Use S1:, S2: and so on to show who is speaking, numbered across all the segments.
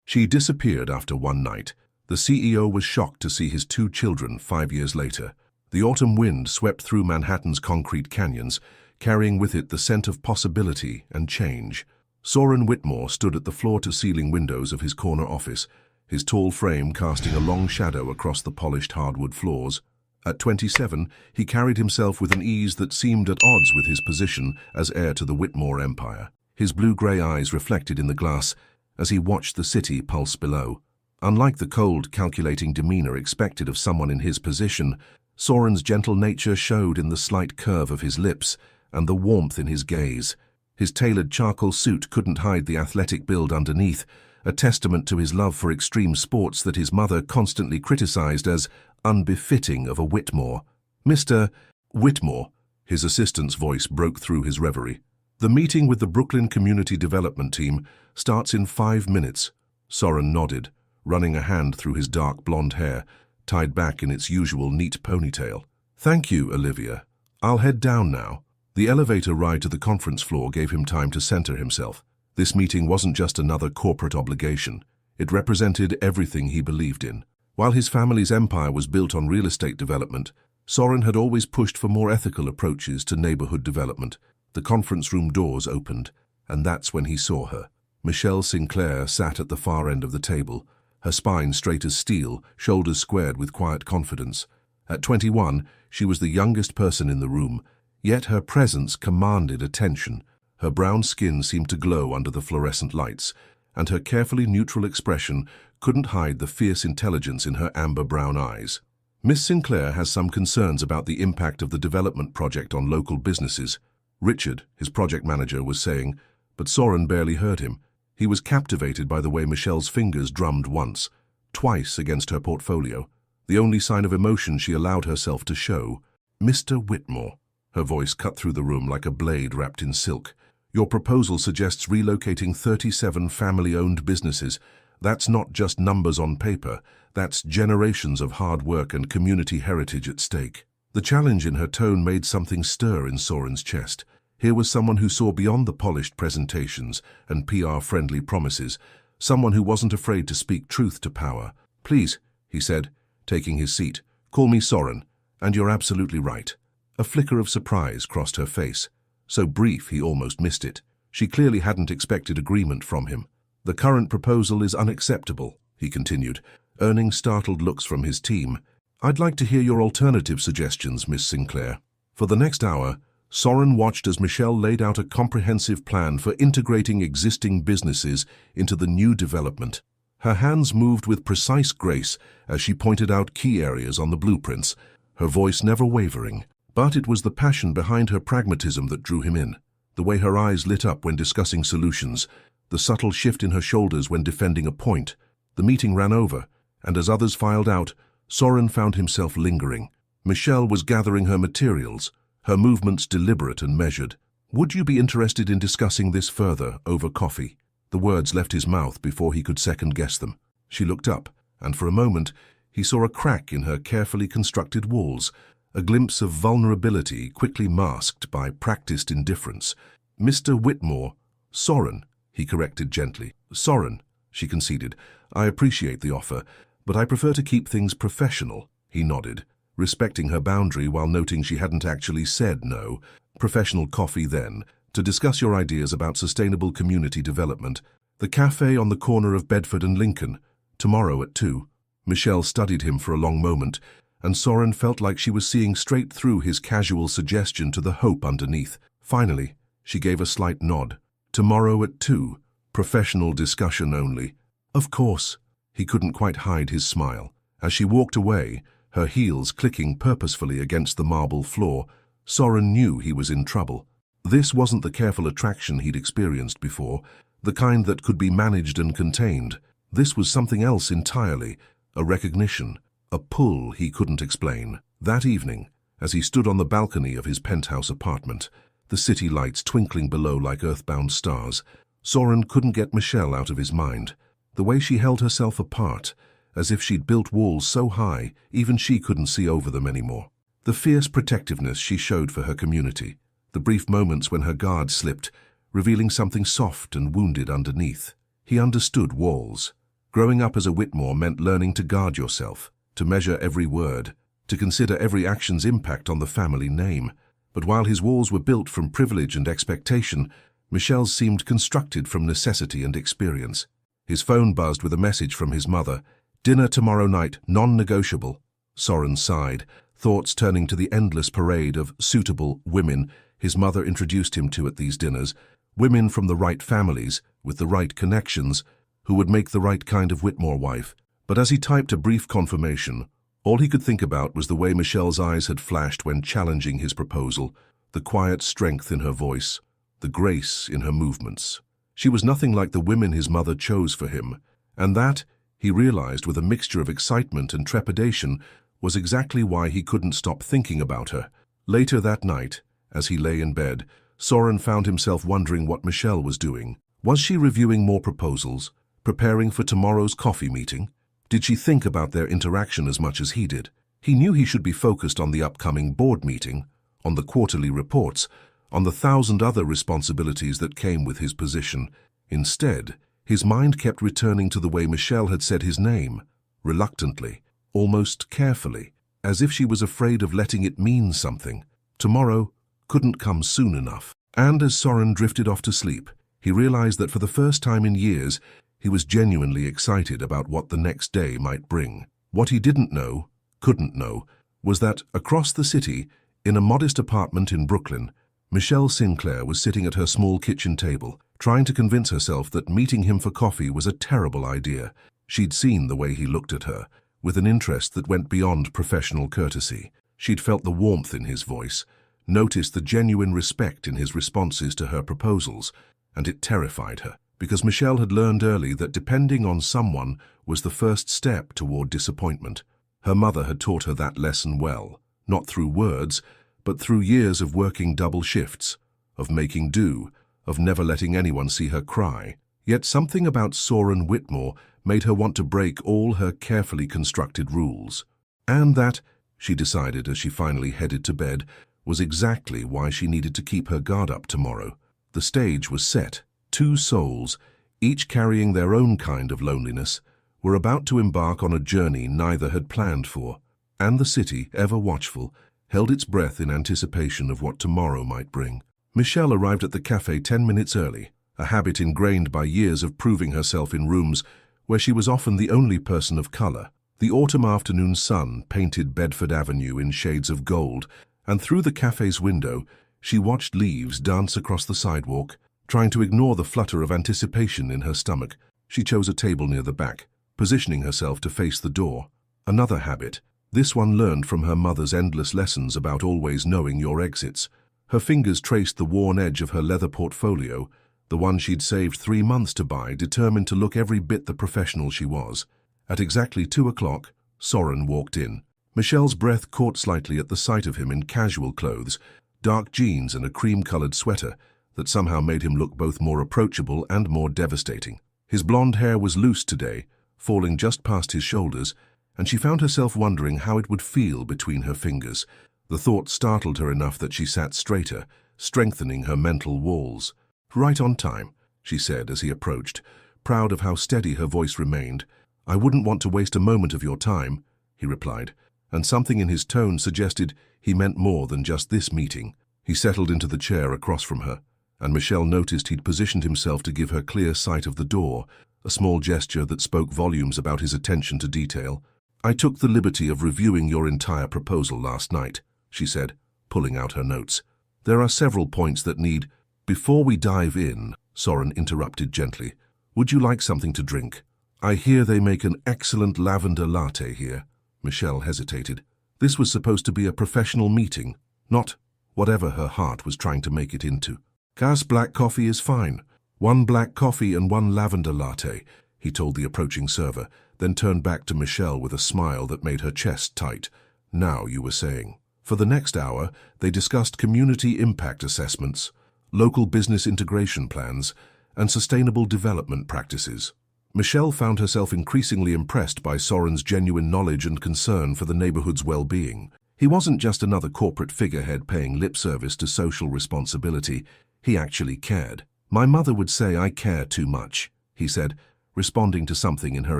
S1: She disappeared after one night. The CEO was shocked to see his 2 children 5 years later. The autumn wind swept through Manhattan's concrete canyons, carrying with it the scent of possibility and change. Soren Whitmore stood at the floor-to-ceiling windows of his corner office, his tall frame casting a long shadow across the polished hardwood floors. At 27, he carried himself with an ease that seemed at odds with his position as heir to the Whitmore empire. His blue-grey eyes reflected in the glass as he watched the city pulse below. Unlike the cold, calculating demeanor expected of someone in his position, Soren's gentle nature showed in the slight curve of his lips and the warmth in his gaze. His tailored charcoal suit couldn't hide the athletic build underneath, a testament to his love for extreme sports that his mother constantly criticized as unbefitting of a Whitmore. "Mr. Whitmore," his assistant's voice broke through his reverie. "The meeting with the Brooklyn Community Development Team starts in 5 minutes. Soren nodded, running a hand through his dark blonde hair, tied back in its usual neat ponytail. "Thank you, Olivia. I'll head down now." The elevator ride to the conference floor gave him time to center himself. This meeting wasn't just another corporate obligation. It represented everything he believed in. While his family's empire was built on real estate development, Soren had always pushed for more ethical approaches to neighborhood development. The conference room doors opened, and that's when he saw her. Michelle Sinclair sat at the far end of the table, her spine straight as steel, shoulders squared with quiet confidence. At 21, she was the youngest person in the room, yet her presence commanded attention. Her brown skin seemed to glow under the fluorescent lights, and her carefully neutral expression couldn't hide the fierce intelligence in her amber-brown eyes. "Miss Sinclair has some concerns about the impact of the development project on local businesses," Richard, his project manager, was saying, but Soren barely heard him. He was captivated by the way Michelle's fingers drummed once, twice against her portfolio, the only sign of emotion she allowed herself to show. "Mr. Whitmore," her voice cut through the room like a blade wrapped in silk, "your proposal suggests relocating 37 family-owned businesses. That's not just numbers on paper, that's generations of hard work and community heritage at stake." The challenge in her tone made something stir in Soren's chest. Here was someone who saw beyond the polished presentations and PR-friendly promises, someone who wasn't afraid to speak truth to power. "Please," he said, taking his seat, "call me Soren, and you're absolutely right." A flicker of surprise crossed her face, so brief he almost missed it. She clearly hadn't expected agreement from him. "The current proposal is unacceptable," he continued, earning startled looks from his team. "I'd like to hear your alternative suggestions, Miss Sinclair." For the next hour, Soren watched as Michelle laid out a comprehensive plan for integrating existing businesses into the new development. Her hands moved with precise grace as she pointed out key areas on the blueprints, her voice never wavering. But it was the passion behind her pragmatism that drew him in, the way her eyes lit up when discussing solutions, the subtle shift in her shoulders when defending a point. The meeting ran over, and as others filed out, Soren found himself lingering. Michelle was gathering her materials, her movements deliberate and measured. "Would you be interested in discussing this further over coffee?" The words left his mouth before he could second-guess them. She looked up, and for a moment, he saw a crack in her carefully constructed walls, a glimpse of vulnerability quickly masked by practiced indifference. "Mr. Whitmore." "Soren," he corrected gently. "Soren," she conceded. "I appreciate the offer, but I prefer to keep things professional." He nodded, respecting her boundary while noting she hadn't actually said no. "Professional coffee, then, to discuss your ideas about sustainable community development. The cafe on the corner of Bedford and Lincoln, tomorrow at 2. Michelle studied him for a long moment, and Soren felt like she was seeing straight through his casual suggestion to the hope underneath. Finally, she gave a slight nod. "Tomorrow at 2. Professional discussion only." "Of course." He couldn't quite hide his smile. As she walked away, her heels clicking purposefully against the marble floor, Soren knew he was in trouble. This wasn't the careful attraction he'd experienced before, the kind that could be managed and contained. This was something else entirely, a recognition, a pull he couldn't explain. That evening, as he stood on the balcony of his penthouse apartment, the city lights twinkling below like earthbound stars, Soren couldn't get Michelle out of his mind. The way she held herself apart, as if she'd built walls so high even she couldn't see over them anymore. The fierce protectiveness she showed for her community, the brief moments when her guard slipped, revealing something soft and wounded underneath. He understood walls. Growing up as a Whitmore meant learning to guard yourself, to measure every word, to consider every action's impact on the family name. But while his walls were built from privilege and expectation, Michelle's seemed constructed from necessity and experience. His phone buzzed with a message from his mother. "Dinner tomorrow night, non-negotiable." Soren sighed, thoughts turning to the endless parade of suitable women his mother introduced him to at these dinners, women from the right families, with the right connections, who would make the right kind of Whitmore wife. But as he typed a brief confirmation, all he could think about was the way Michelle's eyes had flashed when challenging his proposal, the quiet strength in her voice, the grace in her movements. She was nothing like the women his mother chose for him, and that, he realized with a mixture of excitement and trepidation, was exactly why he couldn't stop thinking about her. Later that night, as he lay in bed, Soren found himself wondering what Michelle was doing. Was she reviewing more proposals, preparing for tomorrow's coffee meeting? Did she think about their interaction as much as he did? He knew he should be focused on the upcoming board meeting, on the quarterly reports, on the 1,000 other responsibilities that came with his position. Instead, his mind kept returning to the way Michelle had said his name, reluctantly, almost carefully, as if she was afraid of letting it mean something. Tomorrow couldn't come soon enough. And as Soren drifted off to sleep, he realized that for the first time in years, he was genuinely excited about what the next day might bring. What he didn't know, couldn't know, was that across the city, in a modest apartment in Brooklyn, Michelle Sinclair was sitting at her small kitchen table, trying to convince herself that meeting him for coffee was a terrible idea. She'd seen the way he looked at her, with an interest that went beyond professional courtesy. She'd felt the warmth in his voice, noticed the genuine respect in his responses to her proposals, and it terrified her, because Michelle had learned early that depending on someone was the first step toward disappointment. Her mother had taught her that lesson well, not through words, but through years of working double shifts, of making do, of never letting anyone see her cry. Yet something about Soren Whitmore made her want to break all her carefully constructed rules. And that, she decided as she finally headed to bed, was exactly why she needed to keep her guard up tomorrow. The stage was set. Two souls, each carrying their own kind of loneliness, were about to embark on a journey neither had planned for, and the city, ever watchful, held its breath in anticipation of what tomorrow might bring. Michelle arrived at the cafe 10 minutes early, a habit ingrained by years of proving herself in rooms where she was often the only person of color. The autumn afternoon sun painted Bedford Avenue in shades of gold, and through the cafe's window, she watched leaves dance across the sidewalk, trying to ignore the flutter of anticipation in her stomach. She chose a table near the back, positioning herself to face the door. Another habit, this one learned from her mother's endless lessons about always knowing your exits. Her fingers traced the worn edge of her leather portfolio, the one she'd saved 3 months to buy, determined to look every bit the professional she was. At exactly 2 o'clock, Soren walked in. Michelle's breath caught slightly at the sight of him in casual clothes, dark jeans and a cream-colored sweater that somehow made him look both more approachable and more devastating. His blonde hair was loose today, falling just past his shoulders, and she found herself wondering how it would feel between her fingers. The thought startled her enough that she sat straighter, strengthening her mental walls. "Right on time," she said as he approached, proud of how steady her voice remained. "I wouldn't want to waste a moment of your time," he replied, and something in his tone suggested he meant more than just this meeting. He settled into the chair across from her, and Michelle noticed he'd positioned himself to give her clear sight of the door, a small gesture that spoke volumes about his attention to detail. "I took the liberty of reviewing your entire proposal last night," she said, pulling out her notes. "There are several points that need—" "Before we dive in," Soren interrupted gently, "would you like something to drink? I hear they make an excellent lavender latte here." Michelle hesitated. This was supposed to be a professional meeting, not whatever her heart was trying to make it into. "Gas black coffee is fine. 1 black coffee and 1 lavender latte," he told the approaching server, then turned back to Michelle with a smile that made her chest tight. "Now you were saying." For the next hour, they discussed community impact assessments, local business integration plans, and sustainable development practices. Michelle found herself increasingly impressed by Soren's genuine knowledge and concern for the neighborhood's well-being. He wasn't just another corporate figurehead paying lip service to social responsibility. He actually cared. "My mother would say I care too much," he said, responding to something in her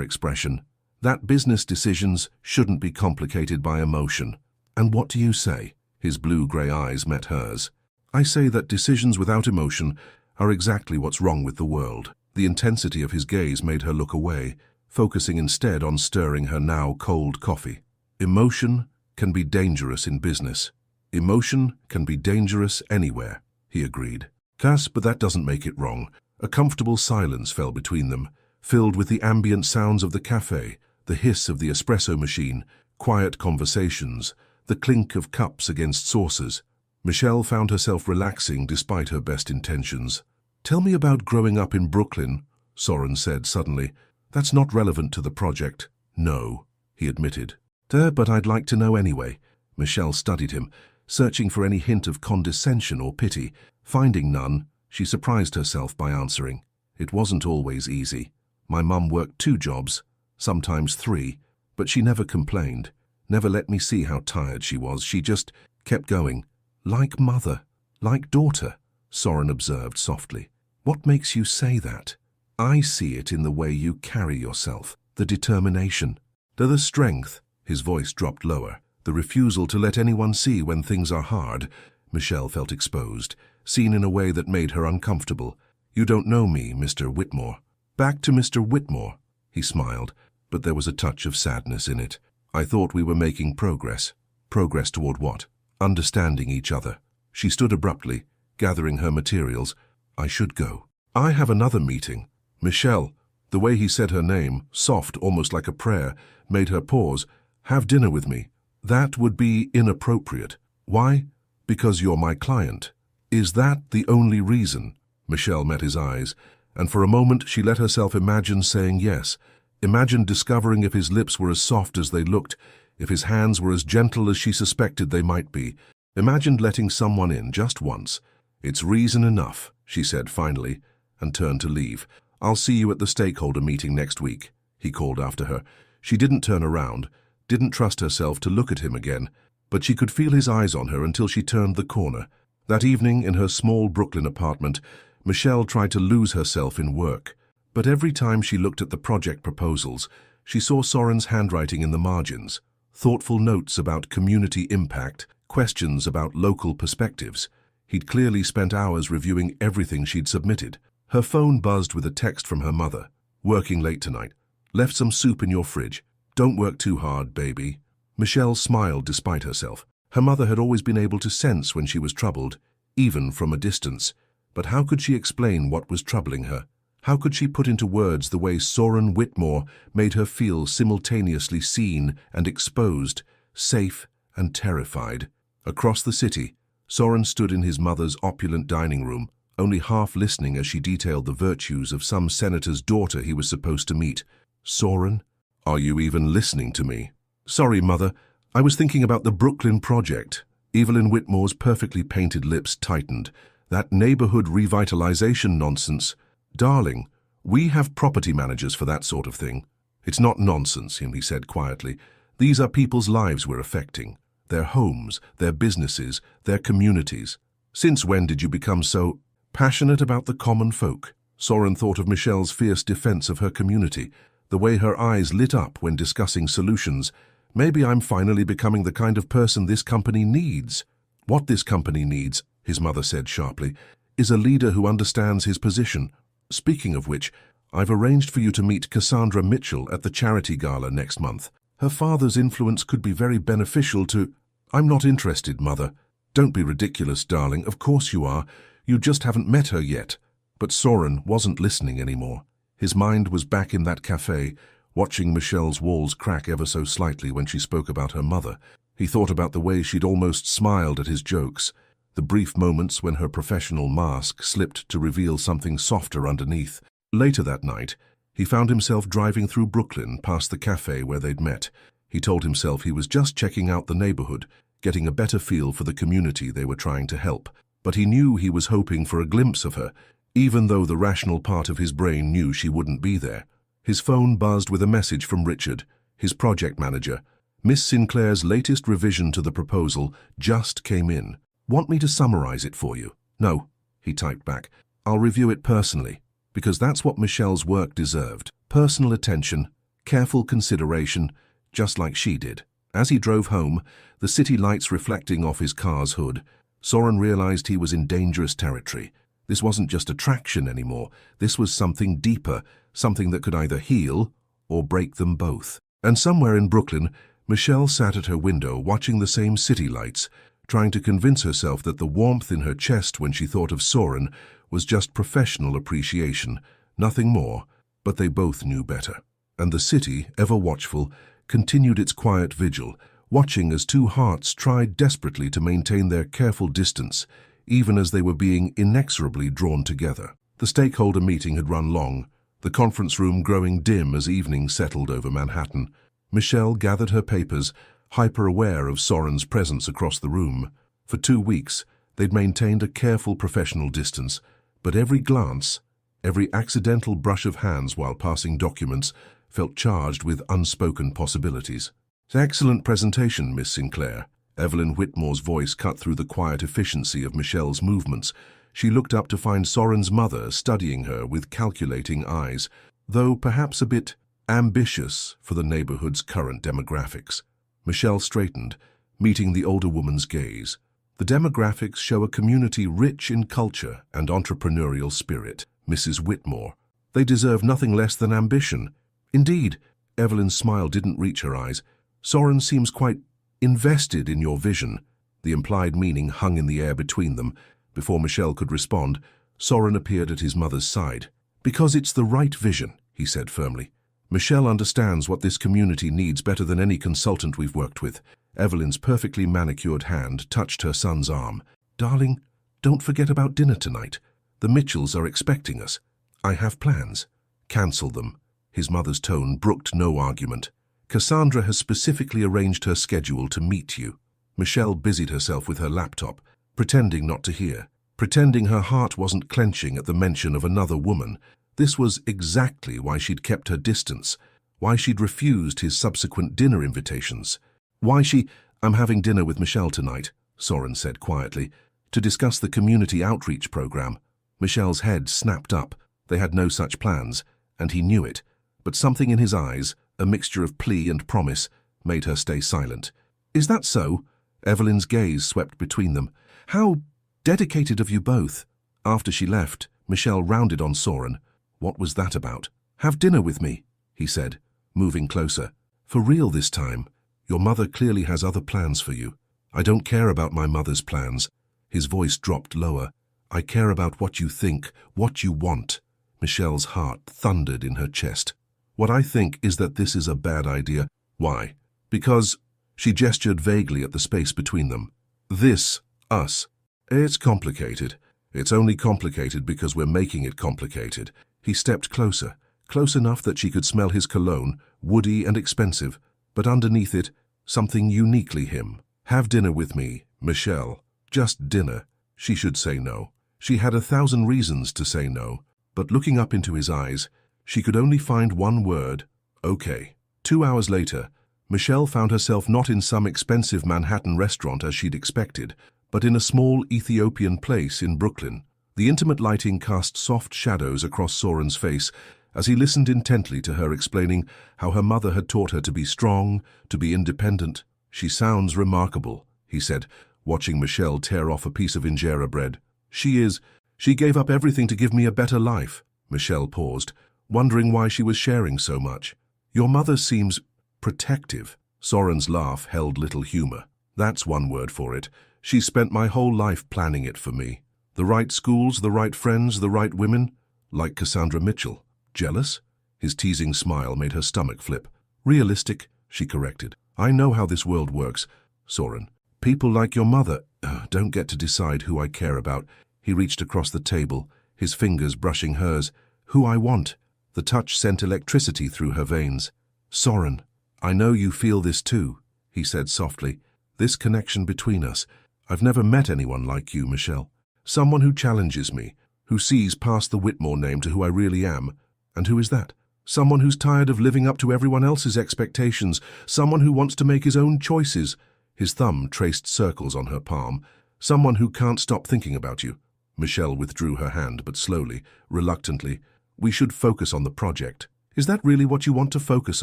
S1: expression. That business decisions shouldn't be complicated by emotion. And what do you say? His blue-grey eyes met hers. I say that decisions without emotion are exactly what's wrong with the world. The intensity of his gaze made her look away, focusing instead on stirring her now cold coffee. Emotion can be dangerous in business. Emotion can be dangerous anywhere, he agreed. But that doesn't make it wrong. A comfortable silence fell between them, filled with the ambient sounds of the cafe, the hiss of the espresso machine, quiet conversations, the clink of cups against saucers. Michelle found herself relaxing despite her best intentions. Tell me about growing up in Brooklyn, Soren said suddenly. That's not relevant to the project. No, he admitted. But I'd like to know anyway. Michelle studied him, searching for any hint of condescension or pity. Finding none, she surprised herself by answering. It wasn't always easy. My mum worked 2 jobs, sometimes 3, but she never complained, never let me see how tired she was. She just kept going. Like mother, like daughter, Soren observed softly. What makes you say that? I see it in the way you carry yourself, the determination, the strength. His voice dropped lower, the refusal to let anyone see when things are hard. Michelle felt exposed, seen in a way that made her uncomfortable. You don't know me, Mr. Whitmore. Back to Mr. Whitmore, he smiled, but there was a touch of sadness in it. I thought we were making progress. Progress toward what? Understanding each other. She stood abruptly, gathering her materials. I should go. I have another meeting. Michelle, the way he said her name, soft, almost like a prayer, made her pause. Have dinner with me. That would be inappropriate. Why? Because you're my client. Is that the only reason? Michelle met his eyes, and for a moment she let herself imagine saying yes. Imagine discovering if his lips were as soft as they looked, if his hands were as gentle as she suspected they might be. Imagined letting someone in just once. It's reason enough, she said finally, and turned to leave. I'll see you at the stakeholder meeting next week, he called after her. She didn't turn around, didn't trust herself to look at him again, but she could feel his eyes on her until she turned the corner. That evening, in her small Brooklyn apartment, Michelle tried to lose herself in work. But every time she looked at the project proposals, she saw Soren's handwriting in the margins, thoughtful notes about community impact, questions about local perspectives. He'd clearly spent hours reviewing everything she'd submitted. Her phone buzzed with a text from her mother. Working late tonight. Left some soup in your fridge. Don't work too hard, baby. Michelle smiled despite herself. Her mother had always been able to sense when she was troubled, even from a distance. But how could she explain what was troubling her? How could she put into words the way Soren Whitmore made her feel simultaneously seen and exposed, safe and terrified? Across the city, Soren stood in his mother's opulent dining room, only half listening as she detailed the virtues of some senator's daughter he was supposed to meet. Soren, are you even listening to me? Sorry, Mother. I was thinking about the Brooklyn project. Evelyn Whitmore's perfectly painted lips tightened. That neighborhood revitalization nonsense. Darling, we have property managers for that sort of thing. It's not nonsense, he said quietly. These are people's lives we're affecting. Their homes, their businesses, their communities. Since when did you become so passionate about the common folk? Soren thought of Michelle's fierce defense of her community, the way her eyes lit up when discussing solutions. Maybe I'm finally becoming the kind of person this company needs. What this company needs, his mother said sharply, is a leader who understands his position. Speaking of which, I've arranged for you to meet Cassandra Mitchell at the charity gala next month. Her father's influence could be very beneficial to... I'm not interested, Mother. Don't be ridiculous, darling. Of course you are. You just haven't met her yet. But Soren wasn't listening anymore. His mind was back in that cafe, watching Michelle's walls crack ever so slightly when she spoke about her mother. He thought about the way she'd almost smiled at his jokes, the brief moments when her professional mask slipped to reveal something softer underneath. Later that night, he found himself driving through Brooklyn past the cafe where they'd met. He told himself he was just checking out the neighborhood, getting a better feel for the community they were trying to help. But he knew he was hoping for a glimpse of her, even though the rational part of his brain knew she wouldn't be there. His phone buzzed with a message from Richard, his project manager. Miss Sinclair's latest revision to the proposal just came in. Want me to summarize it for you? No, he typed back. I'll review it personally, because that's what Michelle's work deserved. Personal attention, careful consideration, just like she did. As he drove home, the city lights reflecting off his car's hood, Soren realized he was in dangerous territory. This wasn't just attraction anymore. This was something deeper, something that could either heal or break them both. And somewhere in Brooklyn, Michelle sat at her window watching the same city lights, trying to convince herself that the warmth in her chest when she thought of Soren was just professional appreciation, nothing more, but they both knew better. And the city, ever watchful, continued its quiet vigil, watching as two hearts tried desperately to maintain their careful distance, even as they were being inexorably drawn together. The stakeholder meeting had run long, the conference room growing dim as evening settled over Manhattan. Michelle gathered her papers, hyper-aware of Soren's presence across the room. For 2 weeks, they'd maintained a careful professional distance, but every glance, every accidental brush of hands while passing documents, felt charged with unspoken possibilities. "Excellent presentation, Miss Sinclair." Evelyn Whitmore's voice cut through the quiet efficiency of Michelle's movements. She looked up to find Soren's mother studying her with calculating eyes, though perhaps a bit ambitious for the neighborhood's current demographics. Michelle straightened, meeting the older woman's gaze. "The demographics show a community rich in culture and entrepreneurial spirit, Mrs. Whitmore. They deserve nothing less than ambition." "Indeed," Evelyn's smile didn't reach her eyes. "Soren seems quite invested in your vision." The implied meaning hung in the air between them. Before Michelle could respond, Soren appeared at his mother's side. "Because it's the right vision," he said firmly. "Michelle understands what this community needs better than any consultant we've worked with." Evelyn's perfectly manicured hand touched her son's arm. "Darling, don't forget about dinner tonight. The Mitchells are expecting us." "I have plans." "Cancel them." His mother's tone brooked no argument. "Cassandra has specifically arranged her schedule to meet you." Michelle busied herself with her laptop, pretending not to hear, pretending her heart wasn't clenching at the mention of another woman. This was exactly why she'd kept her distance, why she'd refused his subsequent dinner invitations. "I'm having dinner with Michelle tonight," Soren said quietly, "to discuss the community outreach program." Michelle's head snapped up. They had no such plans, and he knew it. But something in his eyes, a mixture of plea and promise, made her stay silent. "Is that so?" Evelyn's gaze swept between them. "How dedicated of you both." After she left, Michelle rounded on Soren. What was that about? "Have dinner with me," he said, moving closer. "For real this time. Your mother clearly has other plans for you." "I don't care about my mother's plans." His voice dropped lower. "I care about what you think, what you want." Michelle's heart thundered in her chest. "What I think is that this is a bad idea." "Why?" "Because..." She gestured vaguely at the space between them. "This, us. It's complicated. It's only complicated because we're making it complicated." He stepped closer, close enough that she could smell his cologne, woody and expensive, but underneath it, something uniquely him. "Have dinner with me, Michelle. Just dinner." She should say no. She had 1,000 reasons to say no, but looking up into his eyes, she could only find one word: okay. 2 hours later, Michelle found herself not in some expensive Manhattan restaurant as she'd expected, but in a small Ethiopian place in Brooklyn. The intimate lighting cast soft shadows across Soren's face as he listened intently to her explaining how her mother had taught her to be strong, to be independent. "She sounds remarkable," he said, watching Michelle tear off a piece of injera bread. She gave up everything to give me a better life." Michelle paused, wondering why she was sharing so much. "Your mother seems protective." Soren's laugh held little humor. "That's one word for it. She spent my whole life planning it for me. The right schools, the right friends, the right women, like Cassandra Mitchell." "Jealous?" His teasing smile made her stomach flip. "Realistic," she corrected. "I know how this world works, Soren. People like your mother don't get to decide who I care about." He reached across the table, his fingers brushing hers. "Who I want." The touch sent electricity through her veins. "Soren, I know you feel this too," he said softly. "This connection between us. I've never met anyone like you, Michelle. Someone who challenges me, who sees past the Whitmore name to who I really am." "And who is that?" "Someone who's tired of living up to everyone else's expectations. Someone who wants to make his own choices." His thumb traced circles on her palm. "Someone who can't stop thinking about you." Michelle withdrew her hand, but slowly, reluctantly. "We should focus on the project." Is that really what you want to focus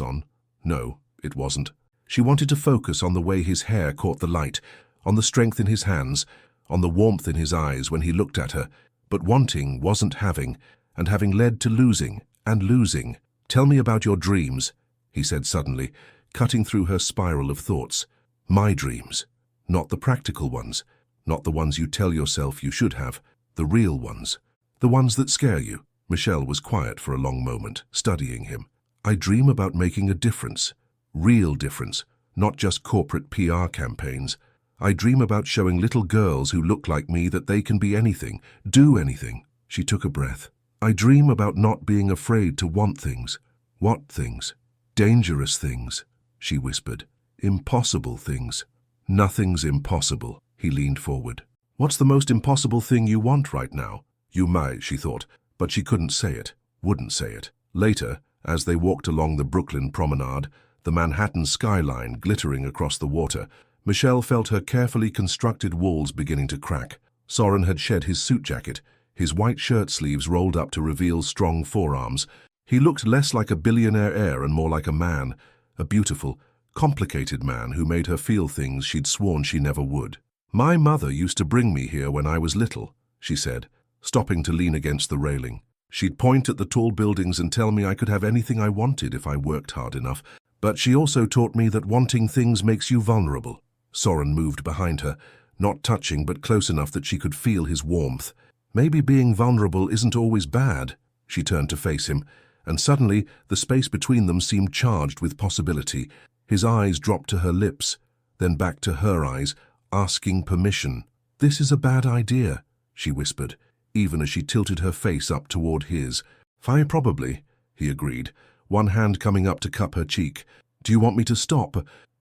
S1: on? No, it wasn't. She wanted to focus on the way his hair caught the light, on the strength in his hands, on the warmth in his eyes when he looked at her. But wanting wasn't having, and having led to losing, and losing. Tell me about your dreams, he said suddenly, cutting through her spiral of thoughts. My dreams. Not the practical ones, not the ones you tell yourself you should have, the real ones. The ones that scare you. Michelle was quiet for a long moment, studying him. I dream about making a difference. Real difference, not just corporate PR campaigns. I dream about showing little girls who look like me that they can be anything, do anything. She took a breath. I dream about not being afraid to want things. What things? Dangerous things, she whispered. Impossible things. Nothing's impossible, he leaned forward. What's the most impossible thing you want right now? You might, she thought, but she couldn't say it, wouldn't say it. Later, as they walked along the Brooklyn promenade, the Manhattan skyline glittering across the water, Michelle felt her carefully constructed walls beginning to crack. Soren had shed his suit jacket, his white shirt sleeves rolled up to reveal strong forearms. He looked less like a billionaire heir and more like a man, a beautiful, complicated man who made her feel things she'd sworn she never would. My mother used to bring me here when I was little, she said, stopping to lean against the railing. She'd point at the tall buildings and tell me I could have anything I wanted if I worked hard enough, but she also taught me that wanting things makes you vulnerable. Soren moved behind her, not touching but close enough that she could feel his warmth. Maybe being vulnerable isn't always bad. She turned to face him, and suddenly the space between them seemed charged with possibility. His eyes dropped to her lips, then back to her eyes, asking permission. This is a bad idea, she whispered, even as she tilted her face up toward his. Fine, probably, he agreed, one hand coming up to cup her cheek. Do you want me to stop?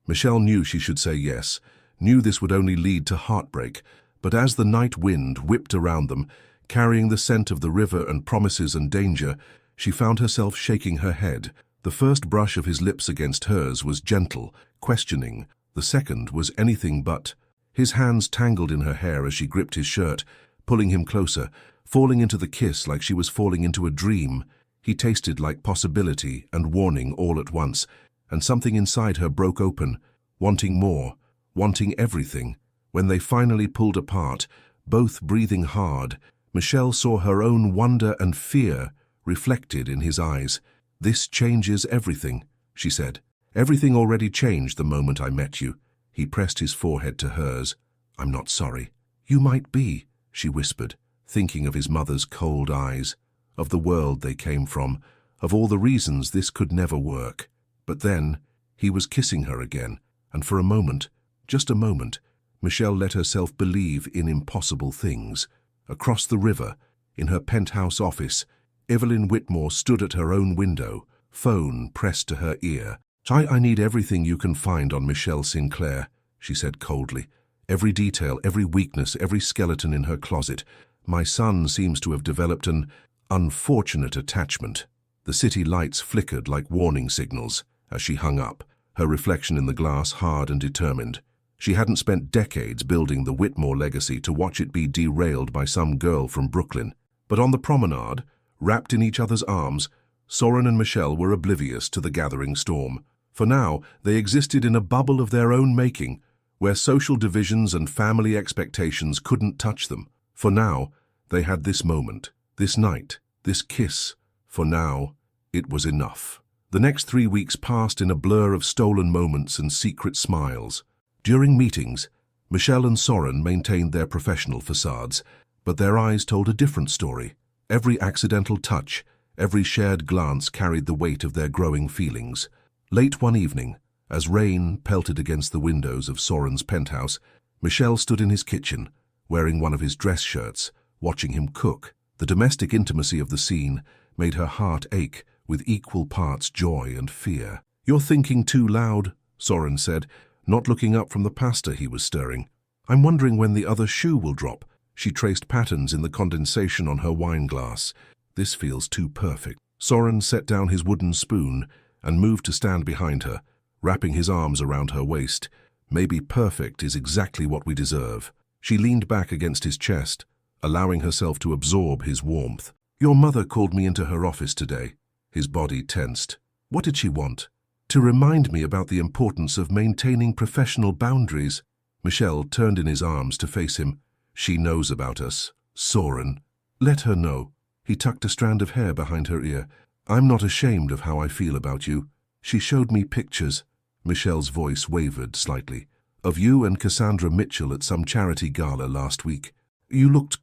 S1: Michelle knew she should say yes, knew this would only lead to heartbreak, but as the night wind whipped around them, carrying the scent of the river and promises and danger, she found herself shaking her head. The first brush of his lips against hers was gentle, questioning. The second was anything but. His hands tangled in her hair as she gripped his shirt, pulling him closer, falling into the kiss like she was falling into a dream. He tasted like possibility and warning all at once, and something inside her broke open, wanting more, wanting everything. When they finally pulled apart, both breathing hard, Michelle saw her own wonder and fear reflected in his eyes. This changes everything, she said. Everything already changed the moment I met you. He pressed his forehead to hers. I'm not sorry. You might be, she whispered, thinking of his mother's cold eyes, of the world they came from, of all the reasons this could never work. But then, he was kissing her again, and for a moment, just a moment, Michelle let herself believe in impossible things. Across the river, in her penthouse office, Evelyn Whitmore stood at her own window, phone pressed to her ear. I need everything you can find on Michelle Sinclair, she said coldly. Every detail, every weakness, every skeleton in her closet. My son seems to have developed an unfortunate attachment. The city lights flickered like warning signals as she hung up, her reflection in the glass hard and determined. She hadn't spent decades building the Whitmore legacy to watch it be derailed by some girl from Brooklyn. But on the promenade, wrapped in each other's arms, Soren and Michelle were oblivious to the gathering storm. For now, they existed in a bubble of their own making, where social divisions and family expectations couldn't touch them. For now, they had this moment, this night, this kiss. For now, it was enough. The next 3 weeks passed in a blur of stolen moments and secret smiles. During meetings, Michelle and Soren maintained their professional facades, but their eyes told a different story. Every accidental touch, every shared glance carried the weight of their growing feelings. Late one evening, as rain pelted against the windows of Soren's penthouse, Michelle stood in his kitchen, wearing one of his dress shirts, watching him cook. The domestic intimacy of the scene made her heart ache with equal parts joy and fear. You're thinking too loud, Soren said, not looking up from the pasta he was stirring. I'm wondering when the other shoe will drop. She traced patterns in the condensation on her wine glass. This feels too perfect. Soren set down his wooden spoon and moved to stand behind her, wrapping his arms around her waist. Maybe perfect is exactly what we deserve. She leaned back against his chest, allowing herself to absorb his warmth. Your mother called me into her office today. His body tensed. What did she want? To remind me about the importance of maintaining professional boundaries. Michelle turned in his arms to face him. She knows about us. Soren. Let her know. He tucked a strand of hair behind her ear. I'm not ashamed of how I feel about you. She showed me pictures. Michelle's voice wavered slightly. Of you and Cassandra Mitchell at some charity gala last week. You looked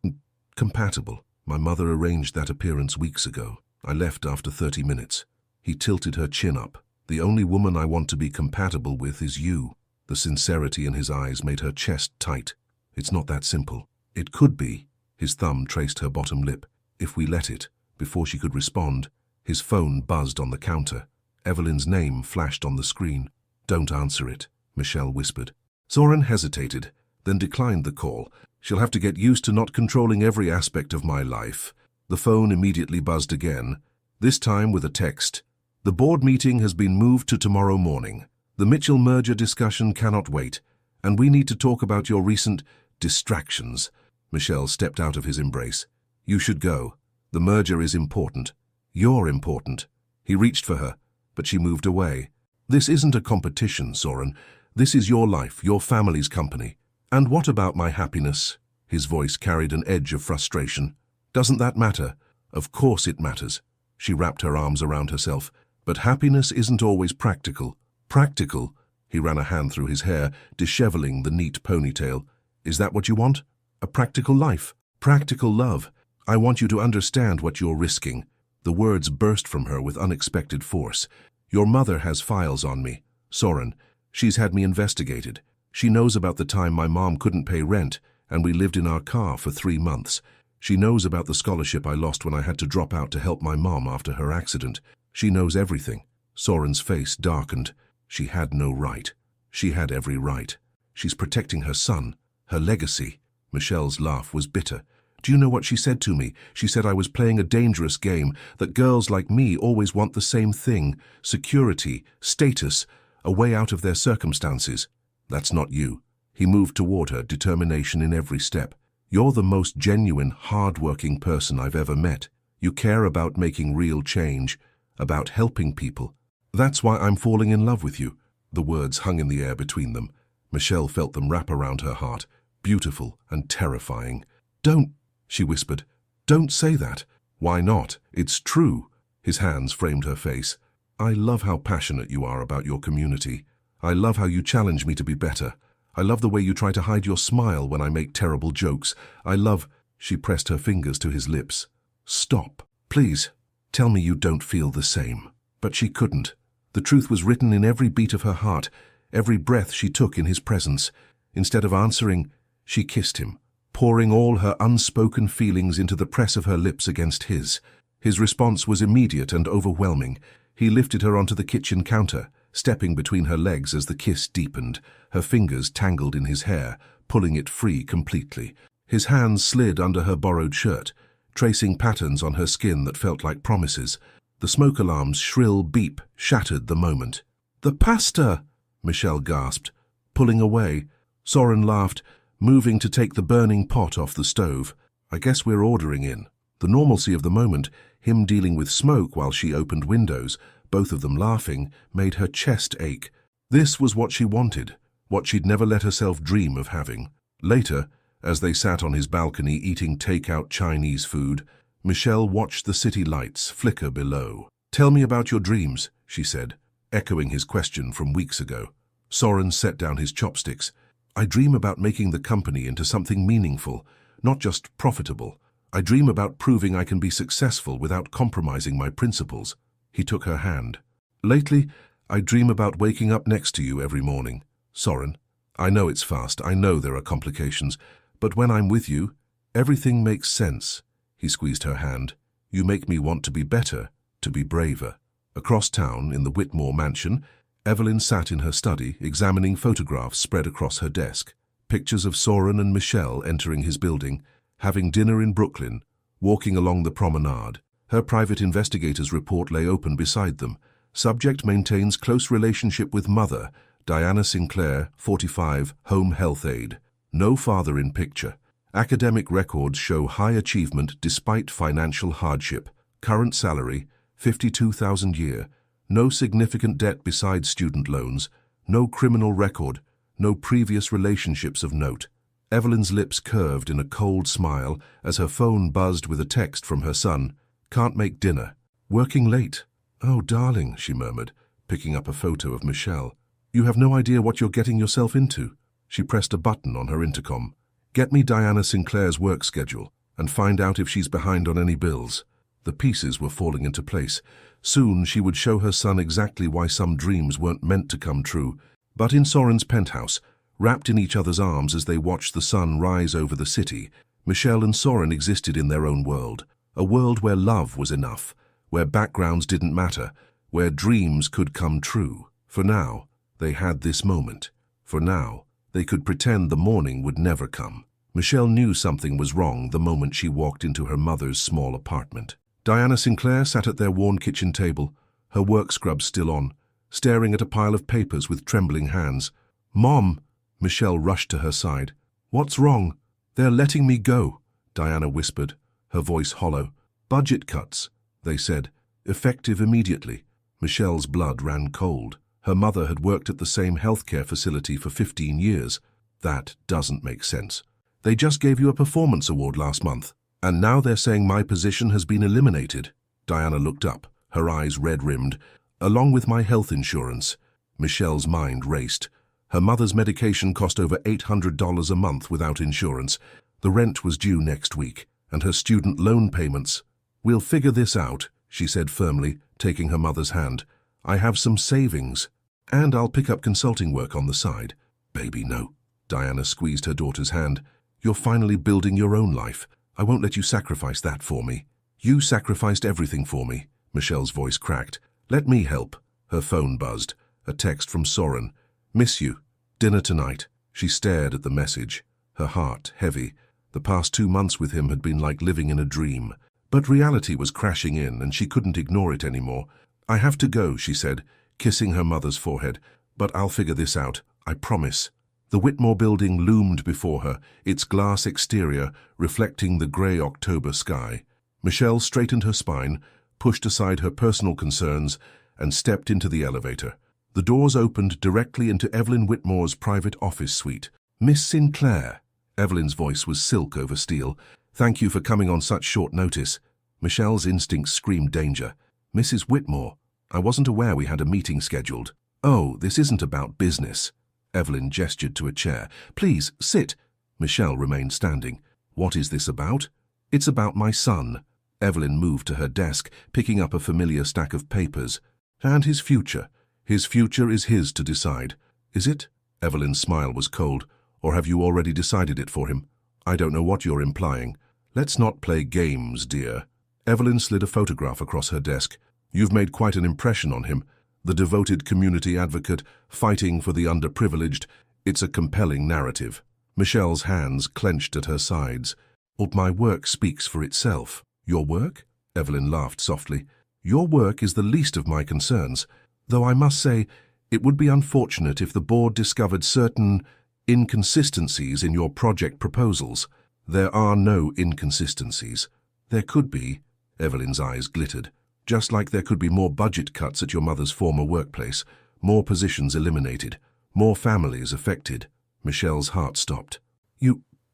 S1: compatible. My mother arranged that appearance weeks ago. I left after 30 minutes. He tilted her chin up. The only woman I want to be compatible with is you. The sincerity in his eyes made her chest tight. It's not that simple. It could be. His thumb traced her bottom lip. If we let it. Before she could respond, his phone buzzed on the counter. Evelyn's name flashed on the screen. Don't answer it, Michelle whispered. Soren hesitated, then declined the call. She'll have to get used to not controlling every aspect of my life. The phone immediately buzzed again, this time with a text. The board meeting has been moved to tomorrow morning. The Mitchell merger discussion cannot wait, and we need to talk about your recent distractions. Michelle stepped out of his embrace. You should go. The merger is important. You're important. He reached for her, but she moved away. This isn't a competition, Soren. This is your life, your family's company. And what about my happiness? His voice carried an edge of frustration. Doesn't that matter? Of course it matters. She wrapped her arms around herself. But happiness isn't always practical. Practical? He ran a hand through his hair, disheveling the neat ponytail. Is that what you want? A practical life? Practical love? I want you to understand what you're risking. The words burst from her with unexpected force. Your mother has files on me. Soren. She's had me investigated. She knows about the time my mom couldn't pay rent, and we lived in our car for 3 months. She knows about the scholarship I lost when I had to drop out to help my mom after her accident. She knows everything. Soren's face darkened. She had no right. She had every right. She's protecting her son, her legacy. Michelle's laugh was bitter. Do you know what she said to me? She said I was playing a dangerous game, that girls like me always want the same thing, security, status, a way out of their circumstances. That's not you. He moved toward her, determination in every step. You're the most genuine, hard-working person I've ever met. You care about making real change, about helping people. That's why I'm falling in love with you. The words hung in the air between them. Michelle felt them wrap around her heart, beautiful and terrifying. Don't, she whispered. Don't say that. Why not? It's true. His hands framed her face. I love how passionate you are about your community. I love how you challenge me to be better. I love the way you try to hide your smile when I make terrible jokes. I love... She pressed her fingers to his lips. Stop. Please. Tell me you don't feel the same. But she couldn't. The truth was written in every beat of her heart, every breath she took in his presence. Instead of answering, she kissed him, pouring all her unspoken feelings into the press of her lips against his. His response was immediate and overwhelming. He lifted her onto the kitchen counter, stepping between her legs as the kiss deepened, her fingers tangled in his hair, pulling it free completely. His hands slid under her borrowed shirt, tracing patterns on her skin that felt like promises. The smoke alarm's shrill beep shattered the moment. The pasta! Michelle gasped, pulling away. Soren laughed, moving to take the burning pot off the stove. I guess we're ordering in. The normalcy of the moment, him dealing with smoke while she opened windows, both of them laughing, made her chest ache. This was what she wanted, what she'd never let herself dream of having. Later, as they sat on his balcony eating take-out Chinese food, Michelle watched the city lights flicker below. Tell me about your dreams, she said, echoing his question from weeks ago. Soren set down his chopsticks. I dream about making the company into something meaningful, not just profitable. I dream about proving I can be successful without compromising my principles. He took her hand. Lately, I dream about waking up next to you every morning. Soren, I know it's fast, I know there are complications, but when I'm with you, everything makes sense. He squeezed her hand. You make me want to be better, to be braver. Across town, in the Whitmore mansion, Evelyn sat in her study, examining photographs spread across her desk. Pictures of Soren and Michelle entering his building, having dinner in Brooklyn, walking along the promenade. Her private investigator's report lay open beside them. Subject maintains close relationship with mother, Diana Sinclair, 45, home health aide. No father in picture. Academic records show high achievement despite financial hardship. Current salary, 52,000 a year, no significant debt besides student loans, no criminal record, no previous relationships of note. Evelyn's lips curved in a cold smile as her phone buzzed with a text from her son. "Can't make dinner. Working late." "Oh, darling," she murmured, picking up a photo of Michelle. "You have no idea what you're getting yourself into." She pressed a button on her intercom. "Get me Diana Sinclair's work schedule and find out if she's behind on any bills." The pieces were falling into place. Soon she would show her son exactly why some dreams weren't meant to come true. But in Soren's penthouse, wrapped in each other's arms as they watched the sun rise over the city, Michelle and Soren existed in their own world. A world where love was enough, where backgrounds didn't matter, where dreams could come true. For now, they had this moment. For now, they could pretend the morning would never come. Michelle knew something was wrong the moment she walked into her mother's small apartment. Diana Sinclair sat at their worn kitchen table, her work scrubs still on, staring at a pile of papers with trembling hands. "Mom!" Michelle rushed to her side. "What's wrong?" "They're letting me go," Diana whispered, her voice hollow. "Budget cuts," they said, effective immediately. Michelle's blood ran cold. Her mother had worked at the same healthcare facility for 15 years. That doesn't make sense. "They just gave you a performance award last month, and now they're saying my position has been eliminated." Diana looked up, her eyes red-rimmed. "Along with my health insurance." Michelle's mind raced. Her mother's medication cost over $800 a month without insurance. The rent was due next week, and her student loan payments. "We'll figure this out," she said firmly, taking her mother's hand. "I have some savings, and I'll pick up consulting work on the side." "Baby, no." Diana squeezed her daughter's hand. "You're finally building your own life. I won't let you sacrifice that for me." "You sacrificed everything for me," Michelle's voice cracked. "Let me help." Her phone buzzed. A text from Soren. "Miss you. Dinner tonight." She stared at the message, her heart heavy. The past 2 months with him had been like living in a dream. But reality was crashing in, and she couldn't ignore it anymore. "I have to go," she said, kissing her mother's forehead. "But I'll figure this out, I promise." The Whitmore building loomed before her, its glass exterior reflecting the grey October sky. Michelle straightened her spine, pushed aside her personal concerns, and stepped into the elevator. The doors opened directly into Evelyn Whitmore's private office suite. "Miss Sinclair." Evelyn's voice was silk over steel. "Thank you for coming on such short notice." Michelle's instincts screamed danger. "Mrs. Whitmore, I wasn't aware we had a meeting scheduled." "Oh, this isn't about business." Evelyn gestured to a chair. "Please, sit." Michelle remained standing. "What is this about?" "It's about my son." Evelyn moved to her desk, picking up a familiar stack of papers. "And his future. His future is his to decide." "Is it?" Evelyn's smile was cold. "Or have you already decided it for him?" "I don't know what you're implying." "Let's not play games, dear." Evelyn slid a photograph across her desk. "You've made quite an impression on him. The devoted community advocate, fighting for the underprivileged. It's a compelling narrative." Michelle's hands clenched at her sides. "Well, my work speaks for itself." "Your work?" Evelyn laughed softly. "Your work is the least of my concerns. Though I must say, it would be unfortunate if the board discovered certain inconsistencies in your project proposals." "There are no inconsistencies." "There could be." Evelyn's eyes glittered. "Just like there could be more budget cuts at your mother's former workplace, more positions eliminated, more families affected." Michelle's heart stopped.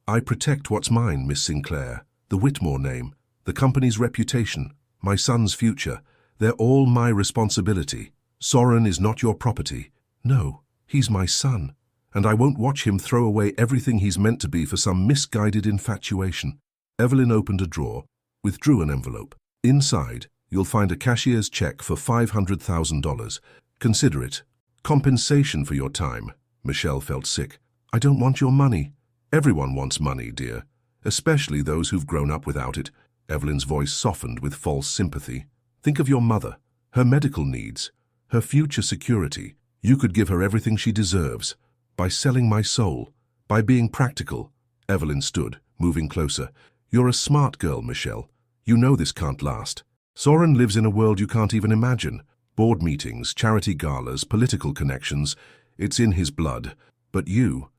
S1: I protect what's mine, Miss Sinclair. The Whitmore name, the company's reputation, my son's future. They're all my responsibility. Soren is not your property." "No, he's my son, and I won't watch him throw away everything he's meant to be for some misguided infatuation." Evelyn opened a drawer, withdrew an envelope. "Inside, you'll find a cashier's check for $500,000. Consider it. Compensation for your time." Michelle felt sick. "I don't want your money." "Everyone wants money, dear, especially those who've grown up without it." Evelyn's voice softened with false sympathy. "Think of your mother, her medical needs, her future security. You could give her everything she deserves. By selling my soul, by being practical." Evelyn stood, moving closer. "You're a smart girl, Michelle. You know this can't last. Soren lives in a world you can't even imagine. Board meetings, charity galas, political connections. It's in his blood. But you'll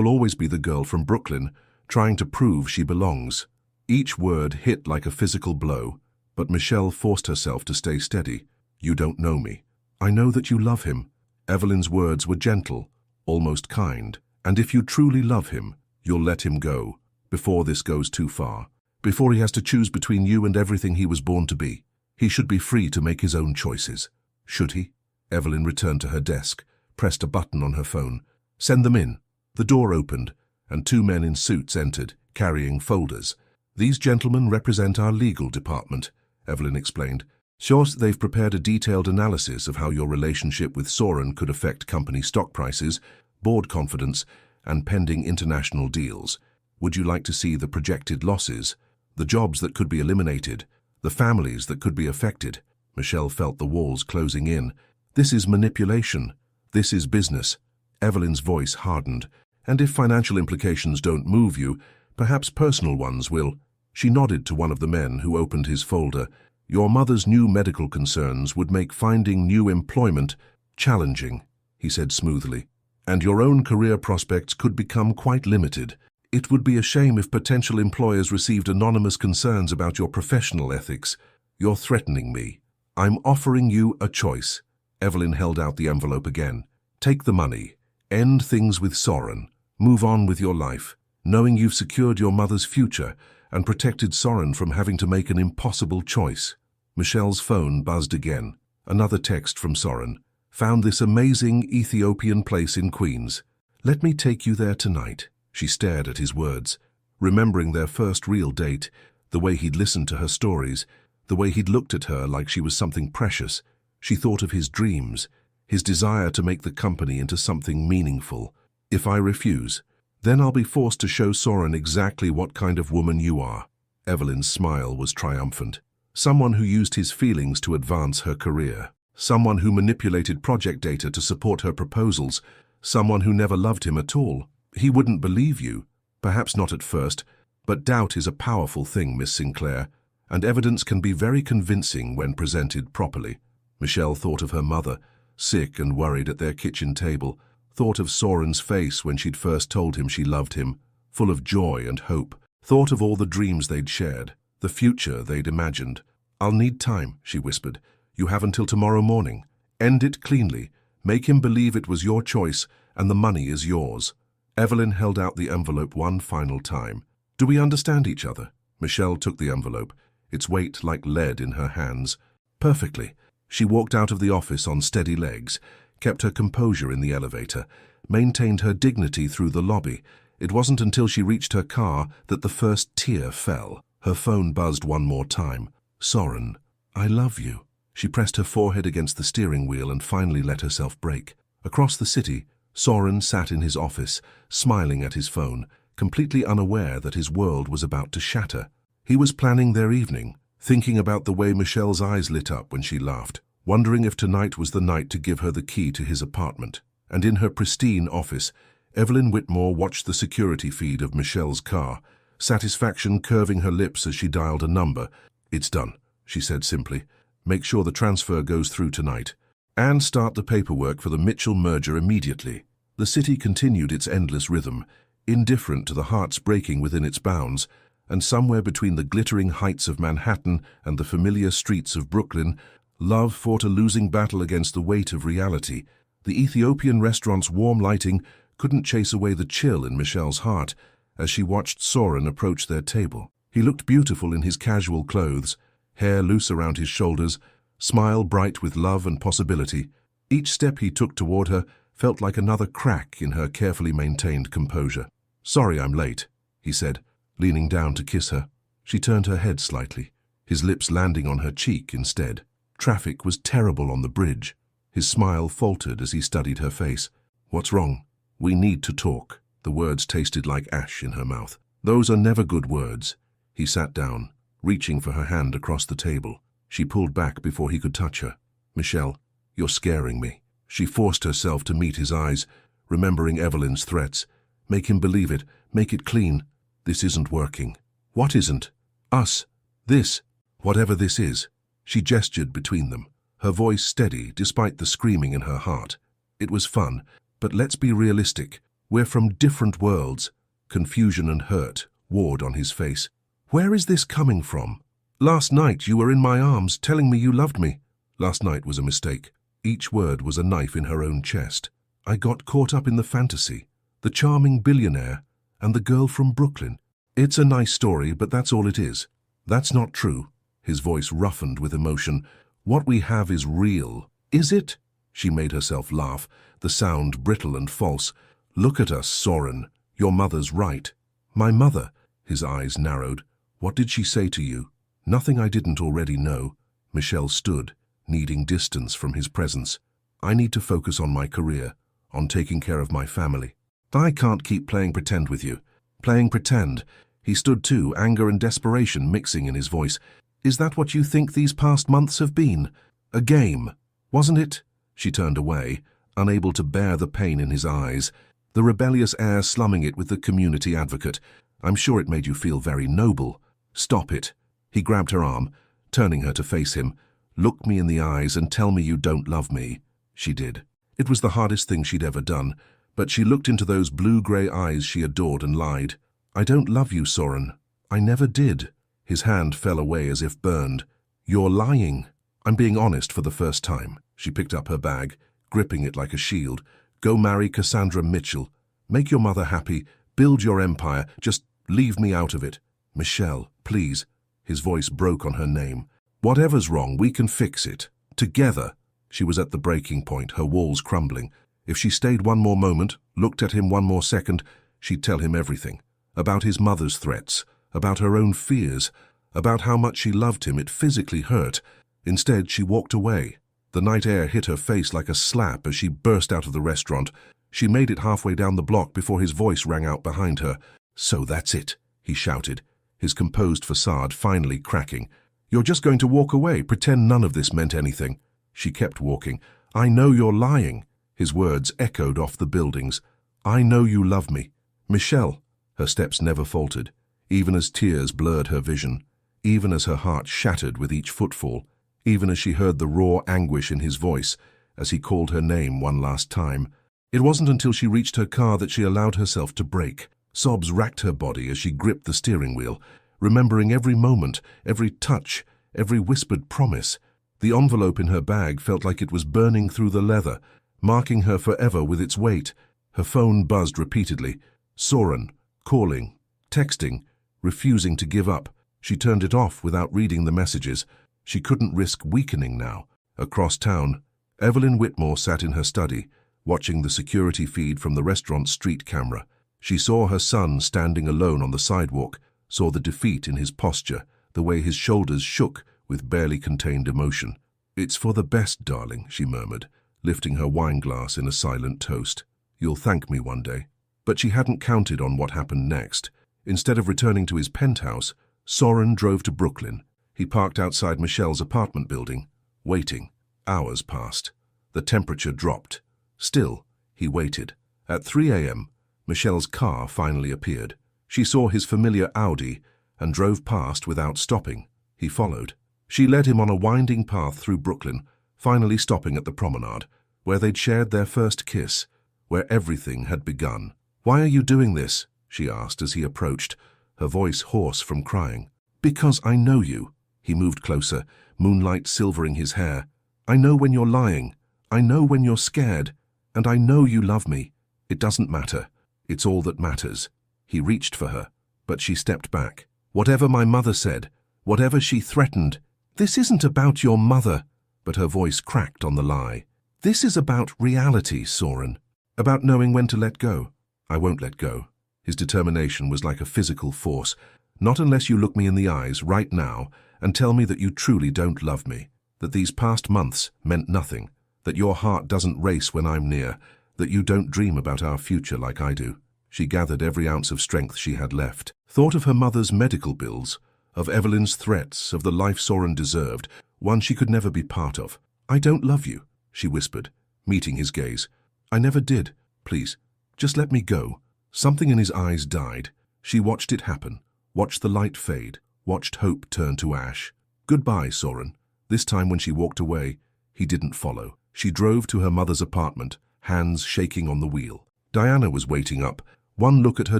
S1: always be the girl from Brooklyn, trying to prove she belongs." Each word hit like a physical blow, But Michelle forced herself to stay steady. You don't know me. I know that you love him. Evelyn's words were gentle, almost kind. And if you truly love him, you'll let him go, before this goes too far. Before he has to choose between you and everything he was born to be. He should be free to make his own choices. Should he? Evelyn returned to her desk, pressed a button on her phone. Send them in. The door opened, and two men in suits entered, carrying folders. These gentlemen represent our legal department, Evelyn explained. Sure, they've prepared a detailed analysis of how your relationship with Soren could affect company stock prices, board confidence, and pending international deals. Would you like to see the projected losses, the jobs that could be eliminated, the families that could be affected? Michelle felt the walls closing in. This is manipulation. This is business. Evelyn's voice hardened. And if financial implications don't move you, perhaps personal ones will. She nodded to one of the men who opened his folder. Your mother's new medical concerns would make finding new employment challenging, he said smoothly. And your own career prospects could become quite limited. It would be a shame if potential employers received anonymous concerns about your professional ethics. You're threatening me. I'm offering you a choice. Evelyn held out the envelope again. Take the money. End things with Soren. Move on with your life, knowing you've secured your mother's future and protected Soren from having to make an impossible choice. Michelle's phone buzzed again. Another text from Soren. Found this amazing Ethiopian place in Queens. Let me take you there tonight. She stared at his words, remembering their first real date, the way he'd listened to her stories, the way he'd looked at her like she was something precious. She thought of his dreams, his desire to make the company into something meaningful. If I refuse, then I'll be forced to show Soren exactly what kind of woman you are. Evelyn's smile was triumphant. Someone who used his feelings to advance her career. Someone who manipulated project data to support her proposals. Someone who never loved him at all. He wouldn't believe you. Perhaps not at first, but doubt is a powerful thing, Miss Sinclair, and evidence can be very convincing when presented properly. Michelle thought of her mother, sick and worried at their kitchen table, thought of Soren's face when she'd first told him she loved him, full of joy and hope, thought of all the dreams they'd shared, the future they'd imagined. I'll need time, she whispered. You have until tomorrow morning. End it cleanly. Make him believe it was your choice and the money is yours. Evelyn held out the envelope one final time. Do we understand each other? Michelle took the envelope, its weight like lead in her hands. Perfectly. She walked out of the office on steady legs, kept her composure in the elevator, maintained her dignity through the lobby. It wasn't until she reached her car that the first tear fell. Her phone buzzed one more time. Soren, I love you. She pressed her forehead against the steering wheel and finally let herself break. Across the city, Soren sat in his office, smiling at his phone, completely unaware that his world was about to shatter. He was planning their evening, thinking about the way Michelle's eyes lit up when she laughed, wondering if tonight was the night to give her the key to his apartment. And in her pristine office, Evelyn Whitmore watched the security feed of Michelle's car, satisfaction curving her lips as she dialed a number. It's done, she said simply. Make sure the transfer goes through tonight. And start the paperwork for the Mitchell merger immediately. The city continued its endless rhythm, indifferent to the hearts breaking within its bounds, and somewhere between the glittering heights of Manhattan and the familiar streets of Brooklyn, love fought a losing battle against the weight of reality. The Ethiopian restaurant's warm lighting couldn't chase away the chill in Michelle's heart as she watched Soren approach their table. He looked beautiful in his casual clothes, hair loose around his shoulders, smile bright with love and possibility. Each step he took toward her felt like another crack in her carefully maintained composure. Sorry I'm late, he said, leaning down to kiss her. She turned her head slightly, his lips landing on her cheek instead. Traffic was terrible on the bridge. His smile faltered as he studied her face. What's wrong? We need to talk. The words tasted like ash in her mouth. Those are never good words. He sat down, reaching for her hand across the table. She pulled back before he could touch her. Michelle, you're scaring me. She forced herself to meet his eyes, remembering Evelyn's threats. Make him believe it. Make it clean. This isn't working. What isn't? Us. This. Whatever this is. She gestured between them, her voice steady despite the screaming in her heart. It was fun, but let's be realistic. We're from different worlds. Confusion and hurt warred on his face. Where is this coming from? Last night you were in my arms, telling me you loved me. Last night was a mistake. Each word was a knife in her own chest. I got caught up in the fantasy, the charming billionaire, and the girl from Brooklyn. It's a nice story, but that's all it is. That's not true. His voice roughened with emotion. What we have is real. Is it? She made herself laugh, the sound brittle and false. Look at us, Soren. Your mother's right. My mother? His eyes narrowed. What did she say to you? Nothing I didn't already know. Michelle stood, needing distance from his presence. I need to focus on my career, on taking care of my family. I can't keep playing pretend with you. Playing pretend. He stood too, anger and desperation mixing in his voice. Is that what you think these past months have been? A game, wasn't it? She turned away, unable to bear the pain in his eyes, the rebellious air slumming it with the community advocate. I'm sure it made you feel very noble. Stop it. He grabbed her arm, turning her to face him. Look me in the eyes and tell me you don't love me. She did. It was the hardest thing she'd ever done, but she looked into those blue-grey eyes she adored and lied. I don't love you, Soren. I never did. His hand fell away as if burned. You're lying. I'm being honest for the first time. She picked up her bag, gripping it like a shield. Go marry Cassandra Mitchell. Make your mother happy. Build your empire. Just leave me out of it. Michelle, please. His voice broke on her name. Whatever's wrong, we can fix it. Together. She was at the breaking point, her walls crumbling. If she stayed one more moment, looked at him one more second, she'd tell him everything. About his mother's threats, about her own fears, about how much she loved him. It physically hurt. Instead, she walked away. The night air hit her face like a slap as she burst out of the restaurant. She made it halfway down the block before his voice rang out behind her. So that's it, he shouted, his composed facade finally cracking. You're just going to walk away, pretend none of this meant anything. She kept walking. I know you're lying. His words echoed off the buildings. I know you love me. Michelle. Her steps never faltered, even as tears blurred her vision, even as her heart shattered with each footfall, even as she heard the raw anguish in his voice as he called her name one last time. It wasn't until she reached her car that she allowed herself to break. Sobs racked her body as she gripped the steering wheel, remembering every moment, every touch, every whispered promise. The envelope in her bag felt like it was burning through the leather, marking her forever with its weight. Her phone buzzed repeatedly. Soren, calling, texting, refusing to give up. She turned it off without reading the messages. She couldn't risk weakening now. Across town, Evelyn Whitmore sat in her study, watching the security feed from the restaurant's street camera. She saw her son standing alone on the sidewalk, saw the defeat in his posture, the way his shoulders shook with barely contained emotion. It's for the best, darling, she murmured, lifting her wine glass in a silent toast. You'll thank me one day. But she hadn't counted on what happened next. Instead of returning to his penthouse, Soren drove to Brooklyn. He parked outside Michelle's apartment building, waiting. Hours passed. The temperature dropped. Still, he waited. At 3 a.m., Michelle's car finally appeared. She saw his familiar Audi and drove past without stopping. He followed. She led him on a winding path through Brooklyn, finally stopping at the promenade, where they'd shared their first kiss, where everything had begun. Why are you doing this? She asked as he approached, her voice hoarse from crying. Because I know you. He moved closer, moonlight silvering his hair. I know when you're lying. I know when you're scared. And I know you love me. It doesn't matter. It's all that matters. He reached for her, but she stepped back. Whatever my mother said, whatever she threatened, this isn't about your mother. But her voice cracked on the lie. This is about reality, Soren. About knowing when to let go. I won't let go. His determination was like a physical force. Not unless you look me in the eyes right now and tell me that you truly don't love me, that these past months meant nothing, that your heart doesn't race when I'm near, that you don't dream about our future like I do. She gathered every ounce of strength she had left, thought of her mother's medical bills, of Evelyn's threats, of the life Soren deserved, one she could never be part of. I don't love you, she whispered, meeting his gaze. I never did. Please, just let me go. Something in his eyes died. She watched it happen, watched the light fade, watched hope turn to ash. Goodbye, Soren. This time when she walked away, he didn't follow. She drove to her mother's apartment, hands shaking on the wheel. Diana was waiting up, one look at her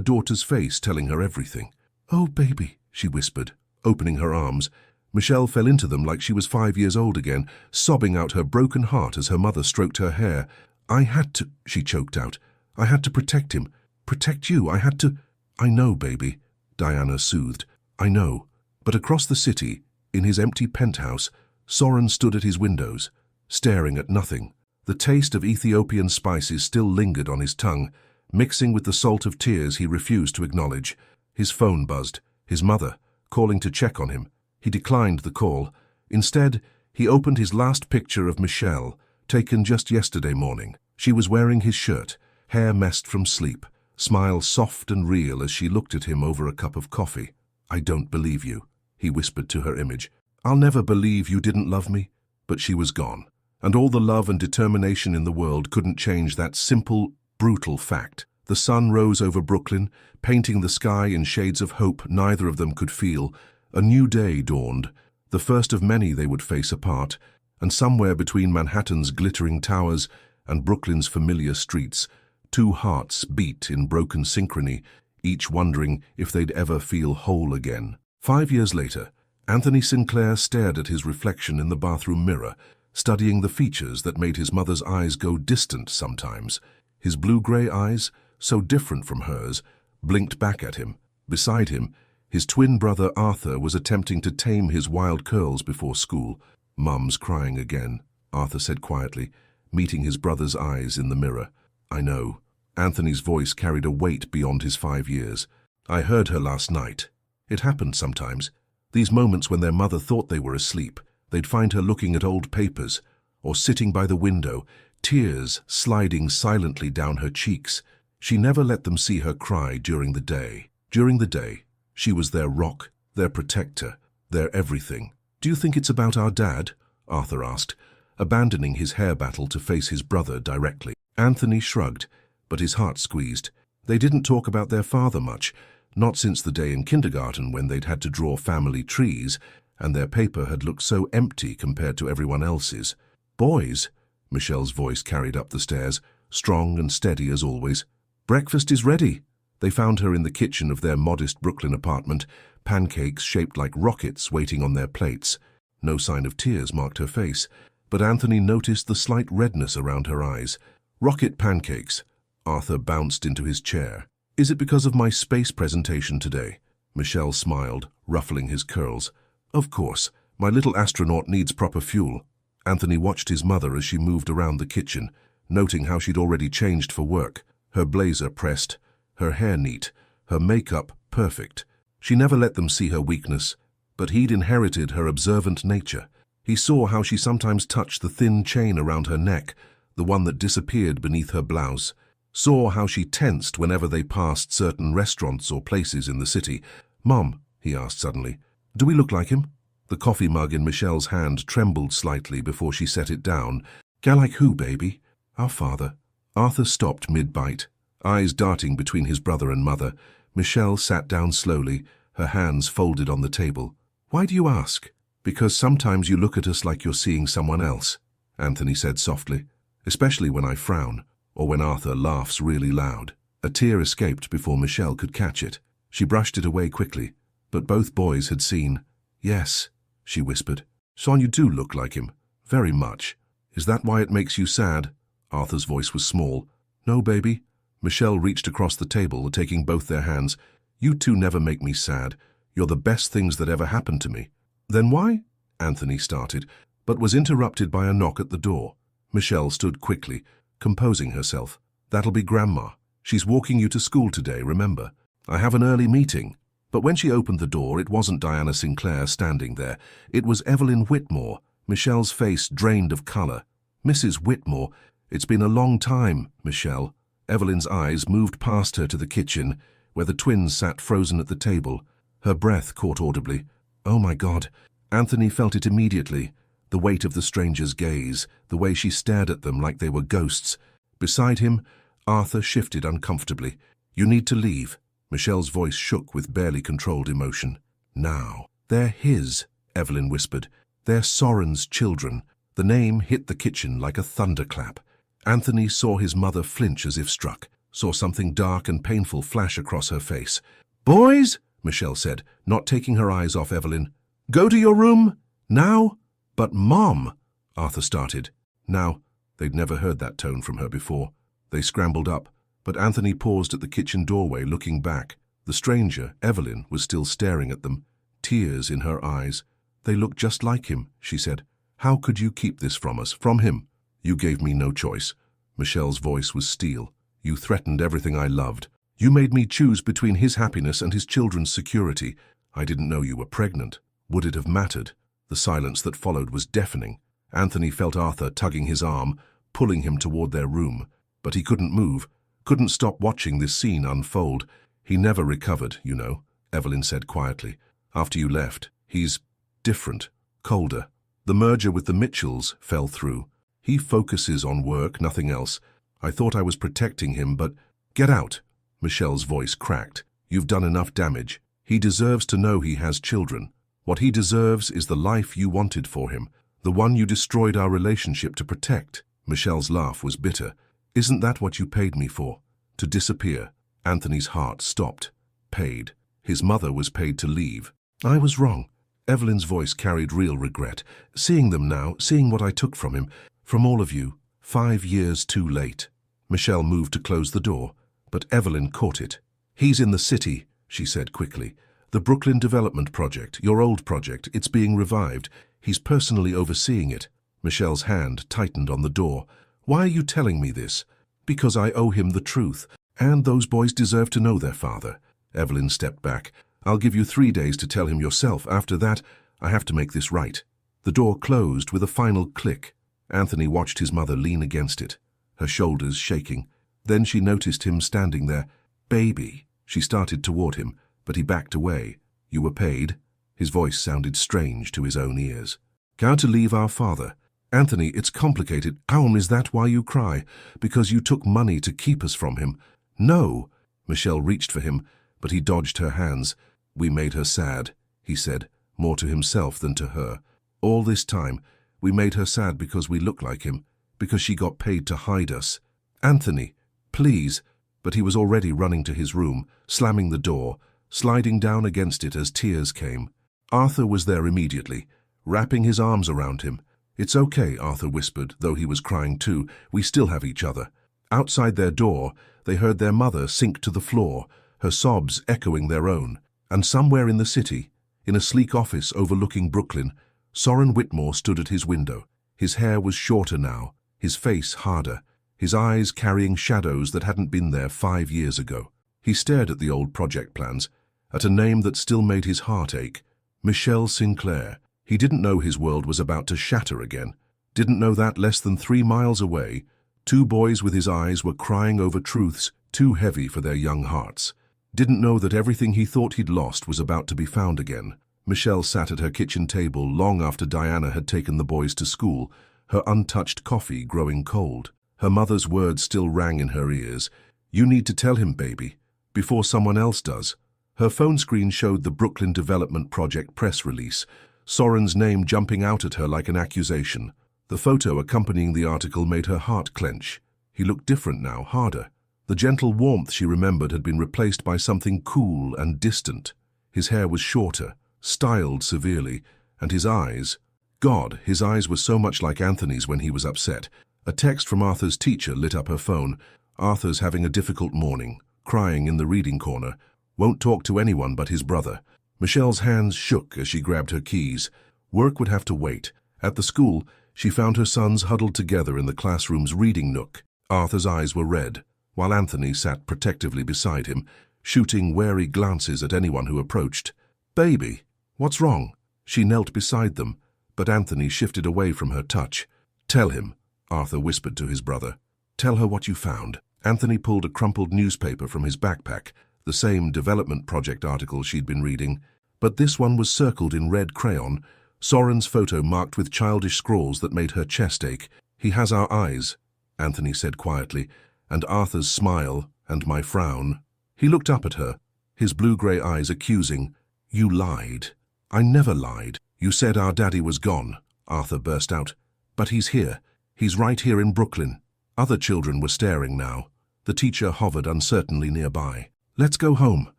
S1: daughter's face telling her everything. Oh, baby, she whispered, opening her arms, Michelle fell into them like she was 5 years old again, sobbing out her broken heart as her mother stroked her hair. "I had to," she choked out. "I had to protect him. Protect you. I had to." "I know, baby," Diana soothed. "I know." But across the city, in his empty penthouse, Soren stood at his windows, staring at nothing. The taste of Ethiopian spices still lingered on his tongue, mixing with the salt of tears he refused to acknowledge. His phone buzzed. His mother, calling to check on him. He declined the call. Instead, he opened his last picture of Michelle, taken just yesterday morning. She was wearing his shirt, hair messed from sleep, smile soft and real as she looked at him over a cup of coffee. "I don't believe you," he whispered to her image. "I'll never believe you didn't love me." But she was gone, and all the love and determination in the world couldn't change that simple, brutal fact. The sun rose over Brooklyn, painting the sky in shades of hope neither of them could feel. A new day dawned, the first of many they would face apart, and somewhere between Manhattan's glittering towers and Brooklyn's familiar streets, two hearts beat in broken synchrony, each wondering if they'd ever feel whole again. 5 years later, Anthony Sinclair stared at his reflection in the bathroom mirror, studying the features that made his mother's eyes go distant sometimes. His blue-gray eyes, so different from hers, blinked back at him. Beside him, his twin brother Arthur was attempting to tame his wild curls before school. "Mum's crying again," Arthur said quietly, meeting his brother's eyes in the mirror. "I know." Anthony's voice carried a weight beyond his 5 years. "I heard her last night." It happened sometimes. These moments when their mother thought they were asleep, they'd find her looking at old papers, or sitting by the window, tears sliding silently down her cheeks. She never let them see her cry during the day. During the day, she was their rock, their protector, their everything. "Do you think it's about our dad?" Arthur asked, abandoning his hair battle to face his brother directly. Anthony shrugged, but his heart squeezed. They didn't talk about their father much, not since the day in kindergarten when they'd had to draw family trees, and their paper had looked so empty compared to everyone else's. "Boys," Michelle's voice carried up the stairs, strong and steady as always. "Breakfast is ready." They found her in the kitchen of their modest Brooklyn apartment, pancakes shaped like rockets waiting on their plates. No sign of tears marked her face, but Anthony noticed the slight redness around her eyes. "Rocket pancakes." Arthur bounced into his chair. "Is it because of my space presentation today?" Michelle smiled, ruffling his curls. "Of course. My little astronaut needs proper fuel." Anthony watched his mother as she moved around the kitchen, noting how she'd already changed for work. Her blazer pressed, her hair neat, her makeup perfect. She never let them see her weakness, but he'd inherited her observant nature. He saw how she sometimes touched the thin chain around her neck, the one that disappeared beneath her blouse. Saw how she tensed whenever they passed certain restaurants or places in the city. "Mom," he asked suddenly, "do we look like him?" The coffee mug in Michelle's hand trembled slightly before she set it down. "Like who, baby?" "Our father." Arthur stopped mid-bite, eyes darting between his brother and mother. Michelle sat down slowly, her hands folded on the table. "Why do you ask?" "Because sometimes you look at us like you're seeing someone else," Anthony said softly, "especially when I frown, or when Arthur laughs really loud." A tear escaped before Michelle could catch it. She brushed it away quickly, but both boys had seen. "Yes," she whispered. "Son, you do look like him. Very much. Is that why it makes you sad?" Arthur's voice was small. "No, baby." Michelle reached across the table, taking both their hands. "You two never make me sad. You're the best things that ever happened to me." "Then why?" Anthony started, but was interrupted by a knock at the door. Michelle stood quickly, composing herself. "That'll be Grandma. She's walking you to school today, remember? I have an early meeting." But when she opened the door, it wasn't Diana Sinclair standing there. It was Evelyn Whitmore, Michelle's face drained of color. "Mrs. Whitmore, it's been a long time, Michelle." Evelyn's eyes moved past her to the kitchen, where the twins sat frozen at the table. Her breath caught audibly. "Oh my God." Anthony felt it immediately, the weight of the stranger's gaze, the way she stared at them like they were ghosts. Beside him, Arthur shifted uncomfortably. "You need to leave." Michelle's voice shook with barely controlled emotion. "Now." "They're his," Evelyn whispered. "They're Soren's children." The name hit the kitchen like a thunderclap. Anthony saw his mother flinch as if struck, saw something dark and painful flash across her face. "Boys," Michelle said, not taking her eyes off Evelyn. Go to your room? Now? But Mom, Arthur started. Now, they'd never heard that tone from her before. They scrambled up, but Anthony paused at the kitchen doorway, looking back. The stranger, Evelyn, was still staring at them, tears in her eyes. They look just like him, she said. How could you keep this from us, from him? You gave me no choice. Michelle's voice was steel. You threatened everything I loved. You made me choose between his happiness and his children's security. I didn't know you were pregnant. Would it have mattered? The silence that followed was deafening. Anthony felt Arthur tugging his arm, pulling him toward their room. But he couldn't move, couldn't stop watching this scene unfold. He never recovered, you know, Evelyn said quietly. After you left, he's different, colder. The merger with the Mitchells fell through. He focuses on work, nothing else. I thought I was protecting him, but get out. Michelle's voice cracked. You've done enough damage. He deserves to know he has children. What he deserves is the life you wanted for him, the one you destroyed our relationship to protect. Michelle's laugh was bitter. Isn't that what you paid me for? To disappear? Anthony's heart stopped. Paid. His mother was paid to leave. I was wrong. Evelyn's voice carried real regret. Seeing them now, seeing what I took from him, from all of you, 5 years too late. Michelle moved to close the door, but Evelyn caught it. He's in the city, she said quickly. The Brooklyn Development Project, your old project, it's being revived. He's personally overseeing it. Michelle's hand tightened on the door. Why are you telling me this? Because I owe him the truth, and those boys deserve to know their father. Evelyn stepped back. I'll give you 3 days to tell him yourself. After that, I have to make this right. The door closed with a final click. Anthony watched his mother lean against it, her shoulders shaking. Then she noticed him standing there. Baby. She started toward him, but he backed away. You were paid? His voice sounded strange to his own ears. How to leave our father? Anthony, it's complicated. How is that why you cry? Because you took money to keep us from him? No. Michelle reached for him, but he dodged her hands. We made her sad, he said, more to himself than to her. All this time, we made her sad because we look like him, because she got paid to hide us. Anthony, please. But he was already running to his room, slamming the door, sliding down against it as tears came. Arthur was there immediately, wrapping his arms around him. It's okay, Arthur whispered, though he was crying too. We still have each other. Outside their door, they heard their mother sink to the floor, her sobs echoing their own. And somewhere in the city, in a sleek office overlooking Brooklyn, Soren Whitmore stood at his window. His hair was shorter now, his face harder, his eyes carrying shadows that hadn't been there 5 years ago. He stared at the old project plans, at a name that still made his heart ache. Michelle Sinclair. He didn't know his world was about to shatter again. Didn't know that less than 3 miles away, 2 boys with his eyes were crying over truths too heavy for their young hearts. Didn't know that everything he thought he'd lost was about to be found again. Michelle sat at her kitchen table long after Diana had taken the boys to school, her untouched coffee growing cold. Her mother's words still rang in her ears. You need to tell him, baby, before someone else does. Her phone screen showed the Brooklyn Development Project press release, Soren's name jumping out at her like an accusation. The photo accompanying the article made her heart clench. He looked different now, harder. The gentle warmth she remembered had been replaced by something cool and distant. His hair was shorter, styled severely, and his eyes... God, his eyes were so much like Anthony's when he was upset. A text from Arthur's teacher lit up her phone. Arthur's having a difficult morning, crying in the reading corner. Won't talk to anyone but his brother. Michelle's hands shook as she grabbed her keys. Work would have to wait. At the school, she found her sons huddled together in the classroom's reading nook. Arthur's eyes were red, while Anthony sat protectively beside him, shooting wary glances at anyone who approached. Baby, what's wrong? She knelt beside them, but Anthony shifted away from her touch. Tell him, Arthur whispered to his brother. Tell her what you found. Anthony pulled a crumpled newspaper from his backpack, the same development project article she'd been reading, but this one was circled in red crayon, Soren's photo marked with childish scrawls that made her chest ache. He has our eyes, Anthony said quietly, and Arthur's smile and my frown. He looked up at her, his blue-grey eyes accusing. You lied. I never lied. You said our daddy was gone, Arthur burst out. But he's here. He's right here in Brooklyn. Other children were staring now. The teacher hovered uncertainly nearby. Let's go home,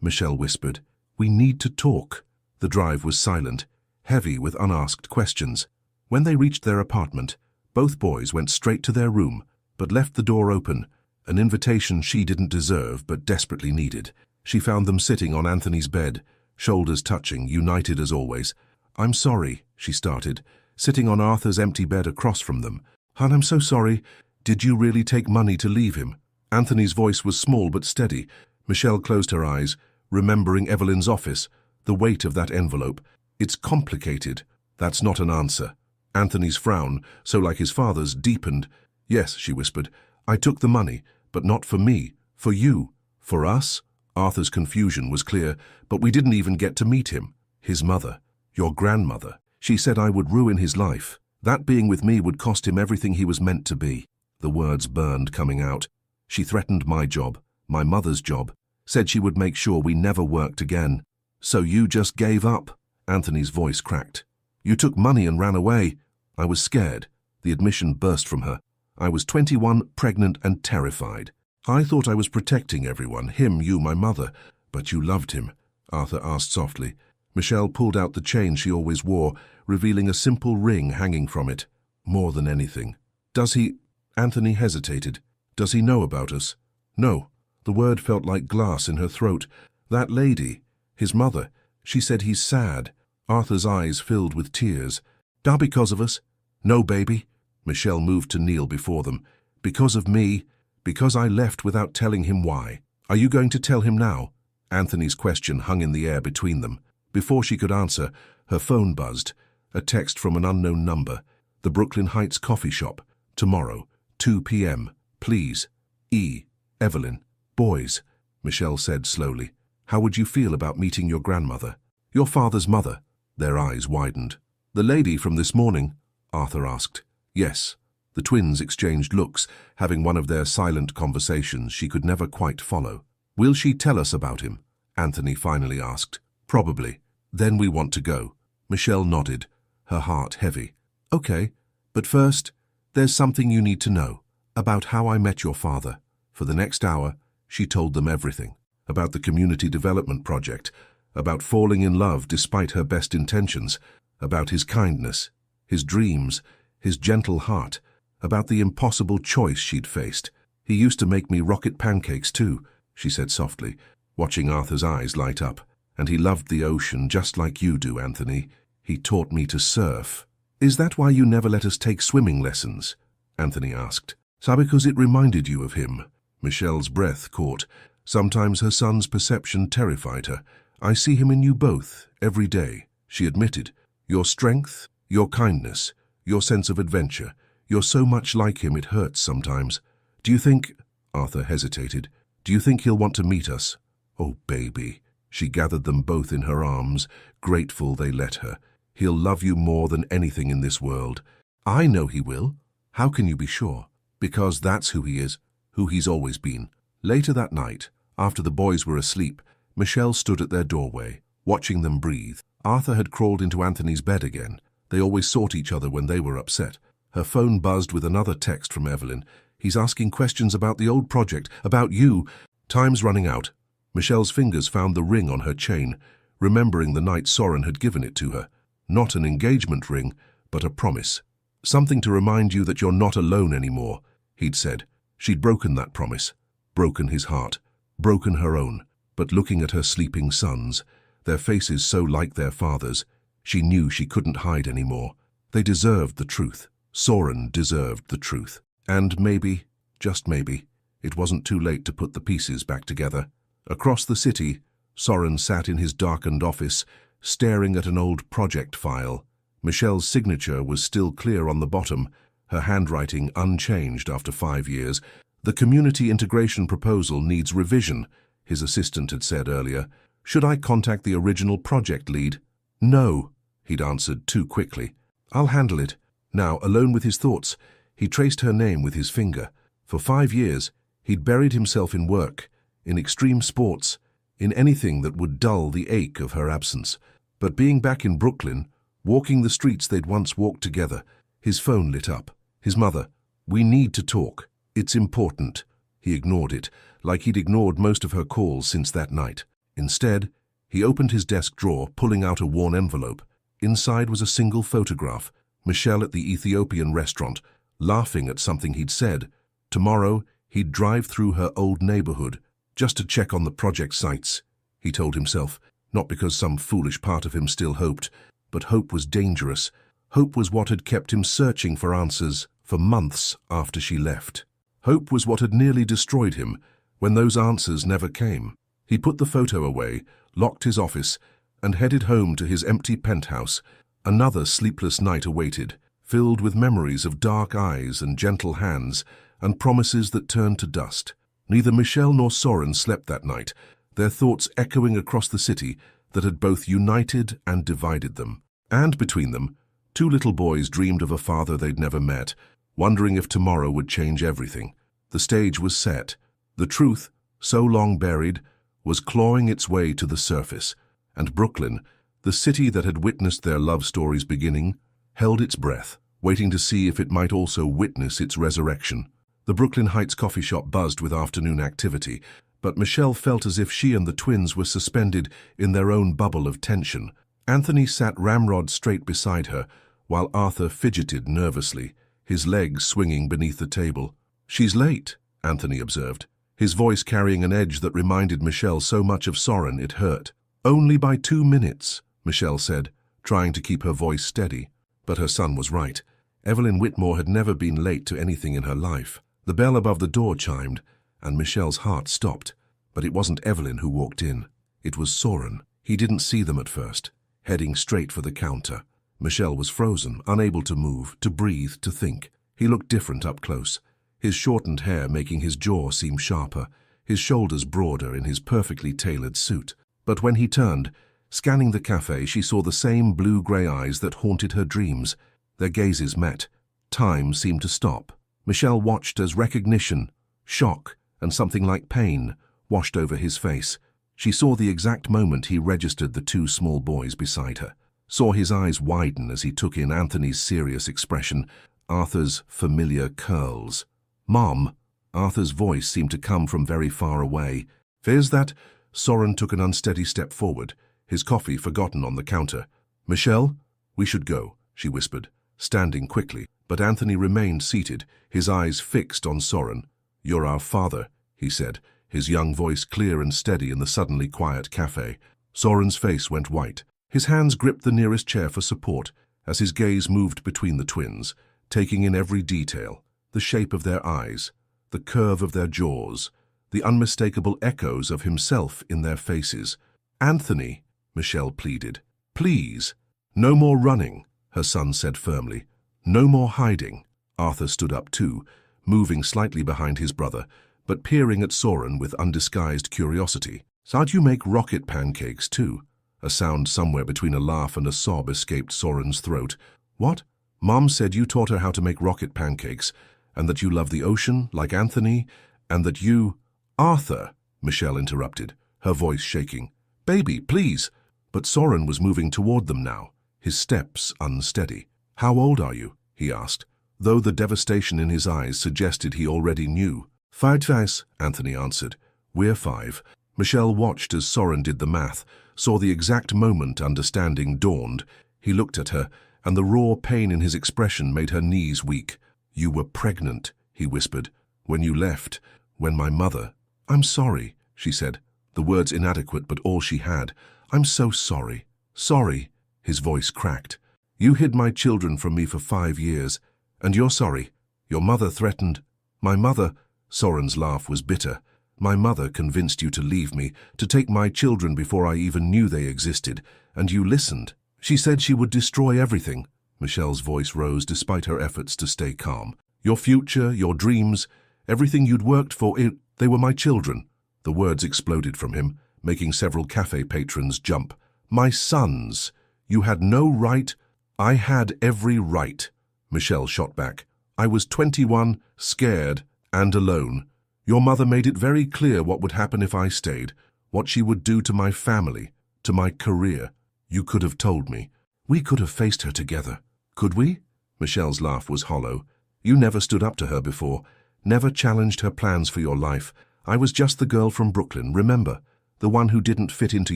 S1: Michelle whispered. We need to talk. The drive was silent, heavy with unasked questions. When they reached their apartment, both boys went straight to their room, but left the door open, an invitation she didn't deserve but desperately needed. She found them sitting on Anthony's bed, shoulders touching, united as always. "I'm sorry," she started, sitting on Arthur's empty bed across from them. "Hun, I'm so sorry. Did you really take money to leave him?" Anthony's voice was small but steady. Michelle closed her eyes, remembering Evelyn's office, the weight of that envelope. "It's complicated." "That's not an answer." Anthony's frown, so like his father's, deepened. "Yes," she whispered, "I took the money, but not for me, for you, for us." Arthur's confusion was clear, but we didn't even get to meet him. "His mother, your grandmother, she said I would ruin his life. That being with me would cost him everything he was meant to be." The words burned coming out. "She threatened my job, my mother's job, said she would make sure we never worked again." "So you just gave up?" Anthony's voice cracked. "You took money and ran away." I was scared. The admission burst from her. I was 21, pregnant and terrified. "I thought I was protecting everyone, him, you, my mother." "But you loved him?" Arthur asked softly. Michelle pulled out the chain she always wore, revealing a simple ring hanging from it. "More than anything." "Does he—" Anthony hesitated. "Does he know about us?" "No." The word felt like glass in her throat. "That lady, his mother, she said he's sad." Arthur's eyes filled with tears. "Now because of us?" "No, baby." Michelle moved to kneel before them. "Because of me, because I left without telling him why." "Are you going to tell him now?" Anthony's question hung in the air between them. Before she could answer, her phone buzzed. A text from an unknown number. "The Brooklyn Heights coffee shop. Tomorrow, 2 p.m. Please. E. Evelyn." "Boys," Michelle said slowly, "how would you feel about meeting your grandmother? Your father's mother?" Their eyes widened. "The lady from this morning?" Arthur asked. "Yes." The twins exchanged looks, having one of their silent conversations she could never quite follow. "Will she tell us about him?" Anthony finally asked. "Probably. Then we want to go." Michelle nodded, her heart heavy. "Okay, but first, there's something you need to know about how I met your father." For the next hour, she told them everything. About the community development project, about falling in love despite her best intentions, about his kindness, his dreams, his gentle heart, about the impossible choice she'd faced. "He used to make me rocket pancakes too," she said softly, watching Arthur's eyes light up. "And he loved the ocean just like you do, Anthony. He taught me to surf." "Is that why you never let us take swimming lessons?" Anthony asked. "So because it reminded you of him." Michelle's breath caught. Sometimes her son's perception terrified her. "I see him in you both, every day," she admitted. "Your strength, your kindness, your sense of adventure. You're so much like him it hurts sometimes. Do you think—" Arthur hesitated. "Do you think he'll want to meet us?" "Oh, baby." She gathered them both in her arms, grateful they let her. "He'll love you more than anything in this world." "I know he will." "How can you be sure?" "Because that's who he is, who he's always been." Later that night, after the boys were asleep, Michelle stood at their doorway, watching them breathe. Arthur had crawled into Anthony's bed again. They always sought each other when they were upset. Her phone buzzed with another text from Evelyn. "He's asking questions about the old project, about you." "Time's running out." Michelle's fingers found the ring on her chain, remembering the night Soren had given it to her. Not an engagement ring, but a promise. "Something to remind you that you're not alone anymore," he'd said. She'd broken that promise, broken his heart, broken her own. But looking at her sleeping sons, their faces so like their father's, she knew she couldn't hide anymore. They deserved the truth. Soren deserved the truth. And maybe, just maybe, it wasn't too late to put the pieces back together. Across the city, Soren sat in his darkened office, staring at an old project file. Michelle's signature was still clear on the bottom, her handwriting unchanged after 5 years. "The community integration proposal needs revision," his assistant had said earlier. "Should I contact the original project lead?" "No," he'd answered too quickly. "I'll handle it." Now, alone with his thoughts, he traced her name with his finger. For 5 years, he'd buried himself in work, in extreme sports, in anything that would dull the ache of her absence. But being back in Brooklyn, walking the streets they'd once walked together, his phone lit up. His mother. "We need to talk. It's important." He ignored it, like he'd ignored most of her calls since that night. Instead, he opened his desk drawer, pulling out a worn envelope. Inside was a single photograph, Michel at the Ethiopian restaurant, laughing at something he'd said. Tomorrow, he'd drive through her old neighborhood, just to check on the project sites, he told himself, not because some foolish part of him still hoped, but hope was dangerous. Hope was what had kept him searching for answers for months after she left. Hope was what had nearly destroyed him when those answers never came. He put the photo away, locked his office, and headed home to his empty penthouse. Another sleepless night awaited, filled with memories of dark eyes and gentle hands, and promises that turned to dust. Neither Michel nor Soren slept that night, their thoughts echoing across the city that had both united and divided them. And between them, two little boys dreamed of a father they'd never met, wondering if tomorrow would change everything. The stage was set. The truth, so long buried, was clawing its way to the surface, and Brooklyn, the city that had witnessed their love stories beginning, held its breath, waiting to see if it might also witness its resurrection. The Brooklyn Heights coffee shop buzzed with afternoon activity, but Michel felt as if she and the twins were suspended in their own bubble of tension. Anthony sat ramrod straight beside her, while Arthur fidgeted nervously, his legs swinging beneath the table. "She's late," Anthony observed, his voice carrying an edge that reminded Michel so much of Soren it hurt. "Only by 2 minutes," Michel said, trying to keep her voice steady. But her son was right. Evelyn Whitmore had never been late to anything in her life. The bell above the door chimed, and Michel's heart stopped. But it wasn't Evelyn who walked in. It was Soren. He didn't see them at first, heading straight for the counter. Michel was frozen, unable to move, to breathe, to think. He looked different up close, his shortened hair making his jaw seem sharper, his shoulders broader in his perfectly tailored suit. But when he turned, scanning the cafe, she saw the same blue-grey eyes that haunted her dreams. Their gazes met. Time seemed to stop. Michel watched as recognition, shock, and something like pain washed over his face. She saw the exact moment he registered the two small boys beside her, saw his eyes widen as he took in Anthony's serious expression, Arthur's familiar curls. "Mom," Arthur's voice seemed to come from very far away. "Fears that?" Soren took an unsteady step forward, his coffee forgotten on the counter. "Michel, we should go," she whispered, standing quickly, but Anthony remained seated, his eyes fixed on Soren. "You're our father," he said, his young voice clear and steady in the suddenly quiet cafe. Soren's face went white. His hands gripped the nearest chair for support as his gaze moved between the twins, taking in every detail, the shape of their eyes, the curve of their jaws, the unmistakable echoes of himself in their faces. "Anthony," Michel pleaded, "please." "No more running," her son said firmly. "No more hiding." Arthur stood up too, moving slightly behind his brother, but peering at Soren with undisguised curiosity. "So do you make rocket pancakes too?" A sound somewhere between a laugh and a sob escaped Soren's throat. "What?" "Mom said you taught her how to make rocket pancakes, and that you love the ocean, like Anthony, and that you—" "Arthur," Michel interrupted, her voice shaking. "Baby, please." But Soren was moving toward them now, his steps unsteady. "How old are you?" he asked, though the devastation in his eyes suggested he already knew. "5, Anthony answered. "We're 5. Michel watched as Soren did the math, saw the exact moment understanding dawned. He looked at her, and the raw pain in his expression made her knees weak. "You were pregnant," he whispered, "when you left, when my mother—" "I'm sorry," she said, the words inadequate but all she had. "I'm so sorry." "Sorry," his voice cracked. "You hid my children from me for 5 years, and you're sorry. Your mother threatened—" "My mother—" Soren's laugh was bitter. "My mother convinced you to leave me, to take my children before I even knew they existed, and you listened. She said she would destroy everything." Michel's voice rose despite her efforts to stay calm. "Your future, your dreams, everything you'd worked for, they were my children." The words exploded from him, making several cafe patrons jump. "My sons! You had no right—" "I had every right," Michel shot back. "I was 21, scared, and alone. Your mother made it very clear what would happen if I stayed, what she would do to my family, to my career. You could have told me. We could have faced her together. Could we?" Michel's laugh was hollow. "You never stood up to her before, never challenged her plans for your life. I was just the girl from Brooklyn, remember? The one who didn't fit into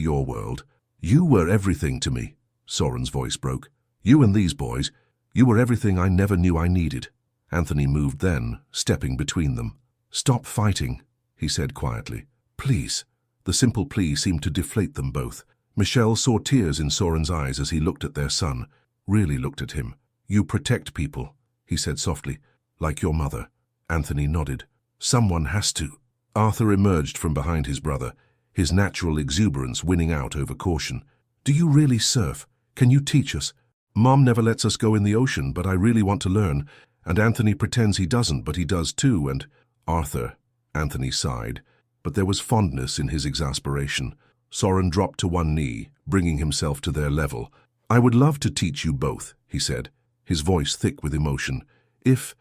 S1: your world. You were everything to me." Soren's voice broke. You and these boys, you were everything I never knew I needed. Anthony moved then, stepping between them. Stop fighting, he said quietly. Please. The simple plea seemed to deflate them both. Michelle saw tears in Soren's eyes as he looked at their son, really looked at him. You protect people, he said softly, like your mother. Anthony nodded. Someone has to. Arthur emerged from behind his brother, his natural exuberance winning out over caution. Do you really surf? Can you teach us? Mom never lets us go in the ocean, but I really want to learn. And Anthony pretends he doesn't, but he does too, and… Arthur, Anthony sighed, but there was fondness in his exasperation. Soren dropped to one knee, bringing himself to their level. I would love to teach you both, he said, his voice thick with emotion. If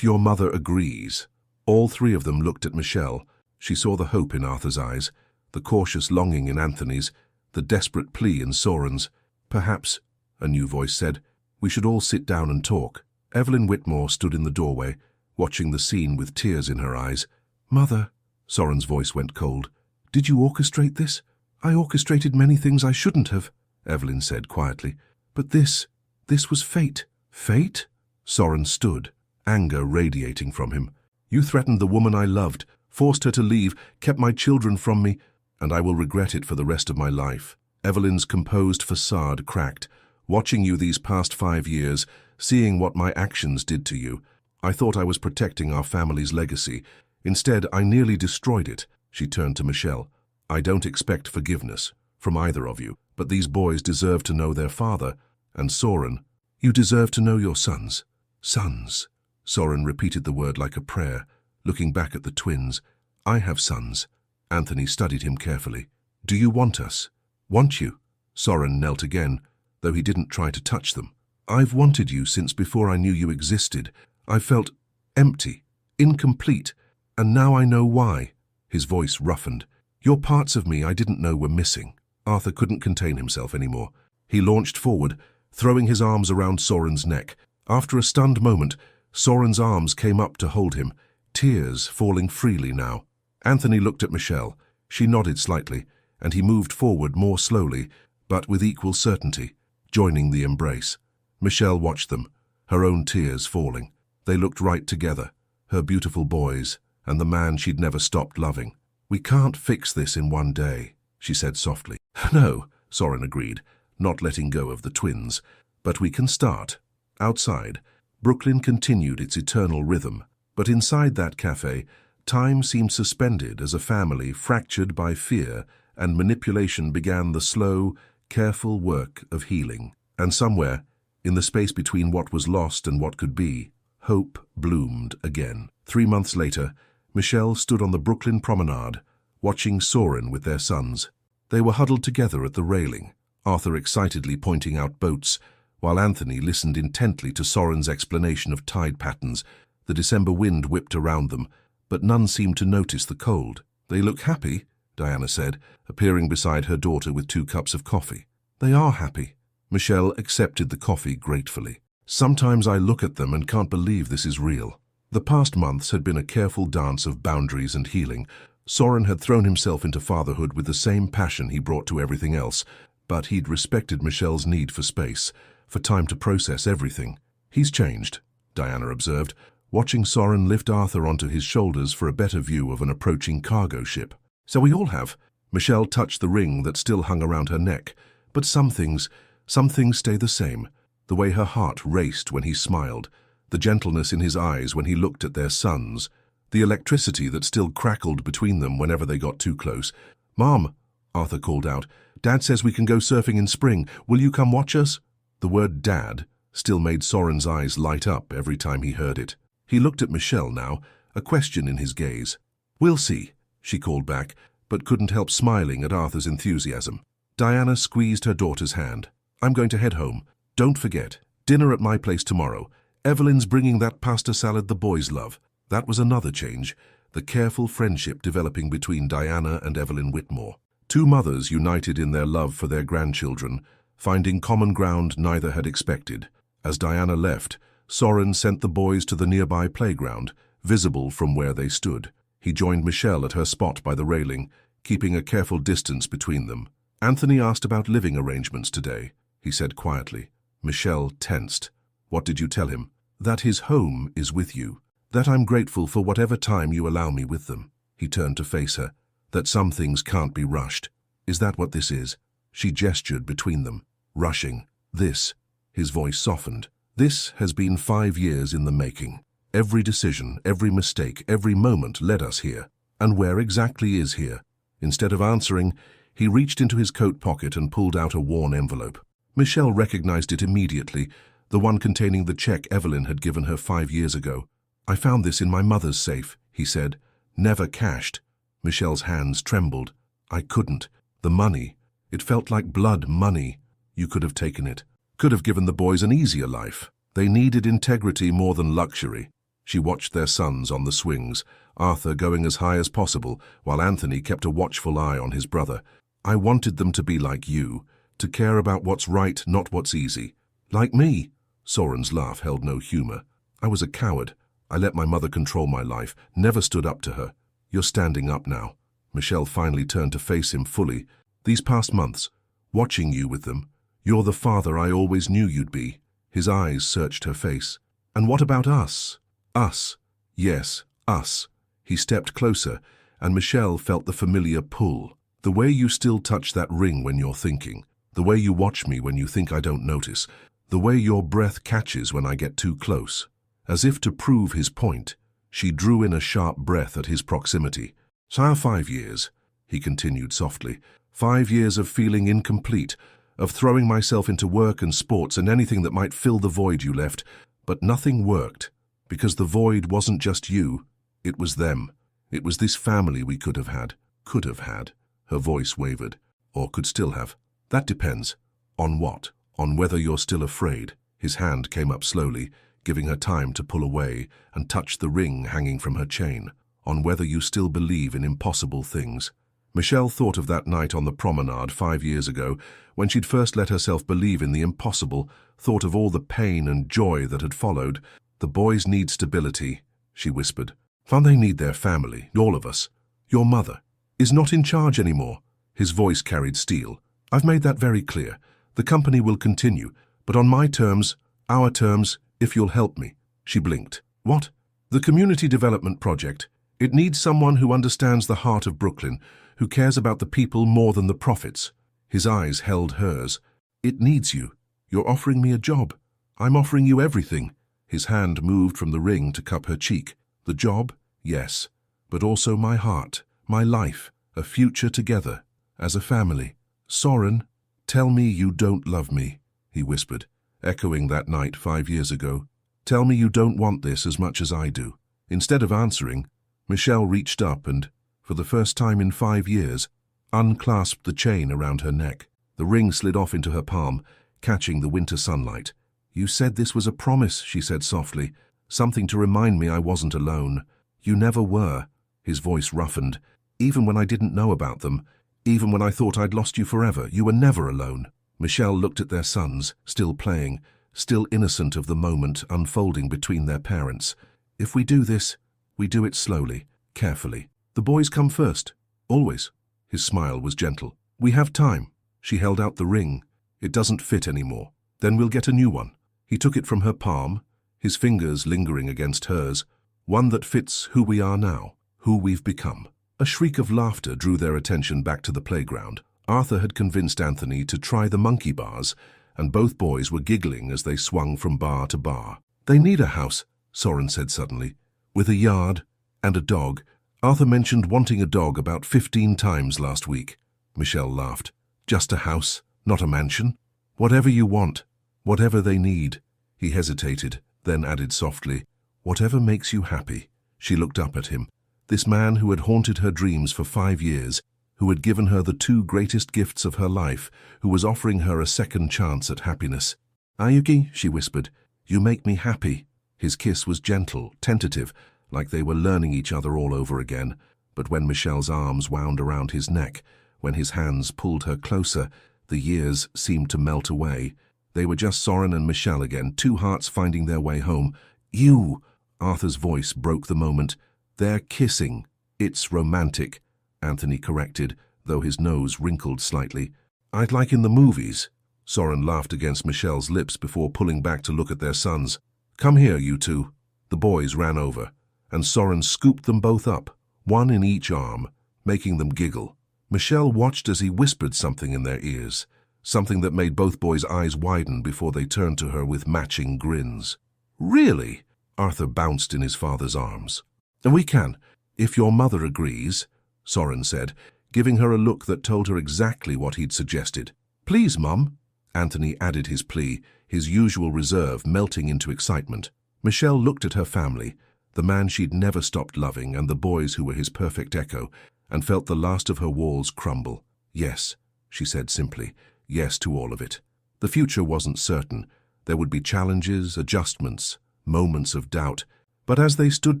S1: your mother agrees. All three of them looked at Michelle. She saw the hope in Arthur's eyes, the cautious longing in Anthony's, the desperate plea in Soren's. Perhaps, a new voice said, we should all sit down and talk. Evelyn Whitmore stood in the doorway, watching the scene with tears in her eyes. Mother, Soren's voice went cold. Did you orchestrate this? I orchestrated many things I shouldn't have, Evelyn said quietly. But this was fate. Fate? Soren stood, anger radiating from him. You threatened the woman I loved, forced her to leave, kept my children from me, and I will regret it for the rest of my life. Evelyn's composed facade cracked. Watching you these past 5 years, seeing what my actions did to you, I thought I was protecting our family's legacy. Instead, I nearly destroyed it. She turned to Michelle. I don't expect forgiveness from either of you, but these boys deserve to know their father. And Soren, you deserve to know your sons. Sons. Soren repeated the word like a prayer, looking back at the twins. I have sons. Anthony studied him carefully. Do you want us? Want you? Soren knelt again, though he didn't try to touch them. I've wanted you since before I knew you existed. I felt empty, incomplete, and now I know why. His voice roughened. You're parts of me I didn't know were missing. Arthur couldn't contain himself anymore. He launched forward, throwing his arms around Soren's neck. After a stunned moment, Soren's arms came up to hold him, tears falling freely now. Anthony looked at Michelle. She nodded slightly, and he moved forward more slowly, but with equal certainty, joining the embrace. Michelle watched them, her own tears falling. They looked right together, her beautiful boys, and the man she'd never stopped loving. We can't fix this in one day, she said softly. No, Soren agreed, not letting go of the twins. But we can start. Outside, Brooklyn continued its eternal rhythm. But inside that cafe, time seemed suspended as a family fractured by fear and manipulation began the slow, careful work of healing. And somewhere, in the space between what was lost and what could be, hope bloomed again. 3 months later, Michelle stood on the Brooklyn promenade, watching Soren with their sons. They were huddled together at the railing, Arthur excitedly pointing out boats, while Anthony listened intently to Soren's explanation of tide patterns. The December wind whipped around them, but none seemed to notice the cold. They look happy, Diana said, appearing beside her daughter with 2 cups of coffee. They are happy. Michelle accepted the coffee gratefully. Sometimes I look at them and can't believe this is real. The past months had been a careful dance of boundaries and healing. Soren had thrown himself into fatherhood with the same passion he brought to everything else, but he'd respected Michelle's need for space, for time to process everything. He's changed, Diana observed, watching Soren lift Arthur onto his shoulders for a better view of an approaching cargo ship. So we all have. Michelle touched the ring that still hung around her neck, but some things stay the same. The way her heart raced when he smiled, the gentleness in his eyes when he looked at their sons, the electricity that still crackled between them whenever they got too close. Mom, Arthur called out, Dad says we can go surfing in spring. Will you come watch us? The word Dad still made Soren's eyes light up every time he heard it. He looked at Michelle now, a question in his gaze. We'll see, she called back, but couldn't help smiling at Arthur's enthusiasm. Diana squeezed her daughter's hand. I'm going to head home. Don't forget, dinner at my place tomorrow. Evelyn's bringing that pasta salad the boys love. That was another change, the careful friendship developing between Diana and Evelyn Whitmore. 2 mothers united in their love for their grandchildren, finding common ground neither had expected. As Diana left, Soren sent the boys to the nearby playground, visible from where they stood. He joined Michelle at her spot by the railing, keeping a careful distance between them. Anthony asked about living arrangements today. he said quietly. Michelle tensed. What did you tell him? That his home is with you. That I'm grateful for whatever time you allow me with them. He turned to face her. That some things can't be rushed. Is that what this is? She gestured between them. Rushing. This. His voice softened. This has been 5 years in the making. Every decision, every mistake, every moment led us here. And where exactly is here? Instead of answering, he reached into his coat pocket and pulled out a worn envelope. Michelle recognized it immediately, the one containing the check Evelyn had given her 5 years ago. I found this in my mother's safe, he said. Never cashed. Michelle's hands trembled. I couldn't. The money. It felt like blood money. You could have taken it. Could have given the boys an easier life. They needed integrity more than luxury. She watched their sons on the swings, Arthur going as high as possible, while Anthony kept a watchful eye on his brother. I wanted them to be like you, to care about what's right, not what's easy. Like me. Soren's laugh held no humor. I was a coward. I let my mother control my life, never stood up to her. You're standing up now. Michelle finally turned to face him fully. These past months, watching you with them, you're the father I always knew you'd be. His eyes searched her face. And what about us? Us. Yes, us. He stepped closer, and Michelle felt the familiar pull. The way you still touch that ring when you're thinking. The way you watch me when you think I don't notice. The way your breath catches when I get too close. As if to prove his point, she drew in a sharp breath at his proximity. So 5 years, he continued softly. 5 years of feeling incomplete, of throwing myself into work and sports and anything that might fill the void you left. But nothing worked, because the void wasn't just you, it was them. It was this family we could have had. Could have had. Her voice wavered. Or could still have. That depends. On what? On whether you're still afraid. His hand came up slowly, giving her time to pull away and touch the ring hanging from her chain. On whether you still believe in impossible things. Michelle thought of that night on the promenade 5 years ago, when she'd first let herself believe in the impossible, thought of all the pain and joy that had followed. The boys need stability, she whispered. And they need their family, all of us. Your mother is not in charge anymore. His voice carried steel. I've made that very clear. The company will continue, but on my terms, our terms, if you'll help me. She blinked. What? The community development project. It needs someone who understands the heart of Brooklyn, who cares about the people more than the profits. His eyes held hers. It needs you. You're offering me a job. I'm offering you everything. His hand moved from the ring to cup her cheek. The job? Yes. But also my heart, my life, a future together, as a family. Soren, tell me you don't love me, he whispered, echoing that night 5 years ago. Tell me you don't want this as much as I do. Instead of answering, Michelle reached up and, for the first time in 5 years, unclasped the chain around her neck. The ring slid off into her palm, catching the winter sunlight. You said this was a promise, she said softly. Something to remind me I wasn't alone. You never were. His voice roughened. Even when I didn't know about them, even when I thought I'd lost you forever, you were never alone. Michelle looked at their sons, still playing, still innocent of the moment unfolding between their parents. If we do this, we do it slowly, carefully. The boys come first, always. His smile was gentle. We have time. She held out the ring. It doesn't fit anymore. Then we'll get a new one. He took it from her palm, his fingers lingering against hers. One that fits who we are now, who we've become. A shriek of laughter drew their attention back to the playground. Arthur had convinced Anthony to try the monkey bars, and both boys were giggling as they swung from bar to bar. They need a house, Soren said suddenly, with a yard and a dog. Arthur mentioned wanting a dog about 15 times last week. Michelle laughed. Just a house, not a mansion. Whatever you want, whatever they need. He hesitated, then added softly, whatever makes you happy. She looked up at him. This man who had haunted her dreams for 5 years, who had given her the 2 greatest gifts of her life, who was offering her a second chance at happiness. Ayuki, she whispered, you make me happy. His kiss was gentle, tentative, like they were learning each other all over again. But when Michelle's arms wound around his neck, when his hands pulled her closer, the years seemed to melt away. They were just Soren and Michelle again, 2 hearts finding their way home. You! Arthur's voice broke the moment. They're kissing. It's romantic, Anthony corrected, though his nose wrinkled slightly. I'd like in the movies. Soren laughed against Michelle's lips before pulling back to look at their sons. "Come here, you two." The boys ran over, and Soren scooped them both up, one in each arm, making them giggle. Michelle watched as he whispered something in their ears, something that made both boys' eyes widen before they turned to her with matching grins. "Really?" Arthur bounced in his father's arms. "We can, if your mother agrees," Soren said, giving her a look that told her exactly what he'd suggested. "Please, Mum," Anthony added his plea, his usual reserve melting into excitement. Michelle looked at her family, the man she'd never stopped loving and the boys who were his perfect echo, and felt the last of her walls crumble. "Yes," she said simply, "yes to all of it." The future wasn't certain. There would be challenges, adjustments, moments of doubt. But as they stood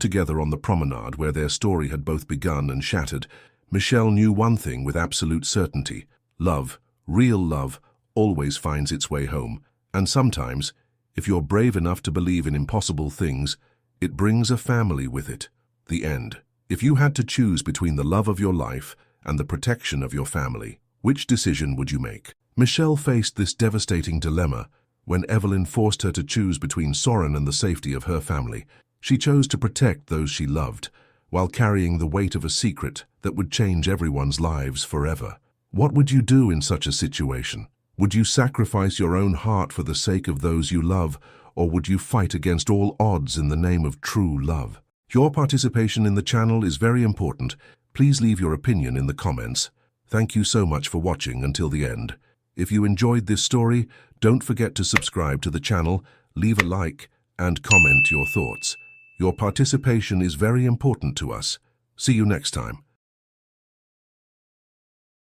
S1: together on the promenade where their story had both begun and shattered, Michelle knew one thing with absolute certainty. Love, real love, always finds its way home. And sometimes, if you're brave enough to believe in impossible things, it brings a family with it. The end. If you had to choose between the love of your life and the protection of your family, which decision would you make? Michelle faced this devastating dilemma when Evelyn forced her to choose between Soren and the safety of her family. She chose to protect those she loved, while carrying the weight of a secret that would change everyone's lives forever. What would you do in such a situation? Would you sacrifice your own heart for the sake of those you love, or would you fight against all odds in the name of true love? Your participation in the channel is very important. Please leave your opinion in the comments. Thank you so much for watching until the end. If you enjoyed this story, don't forget to subscribe to the channel, leave a like, and comment your thoughts. Your participation is very important to us. See you next time.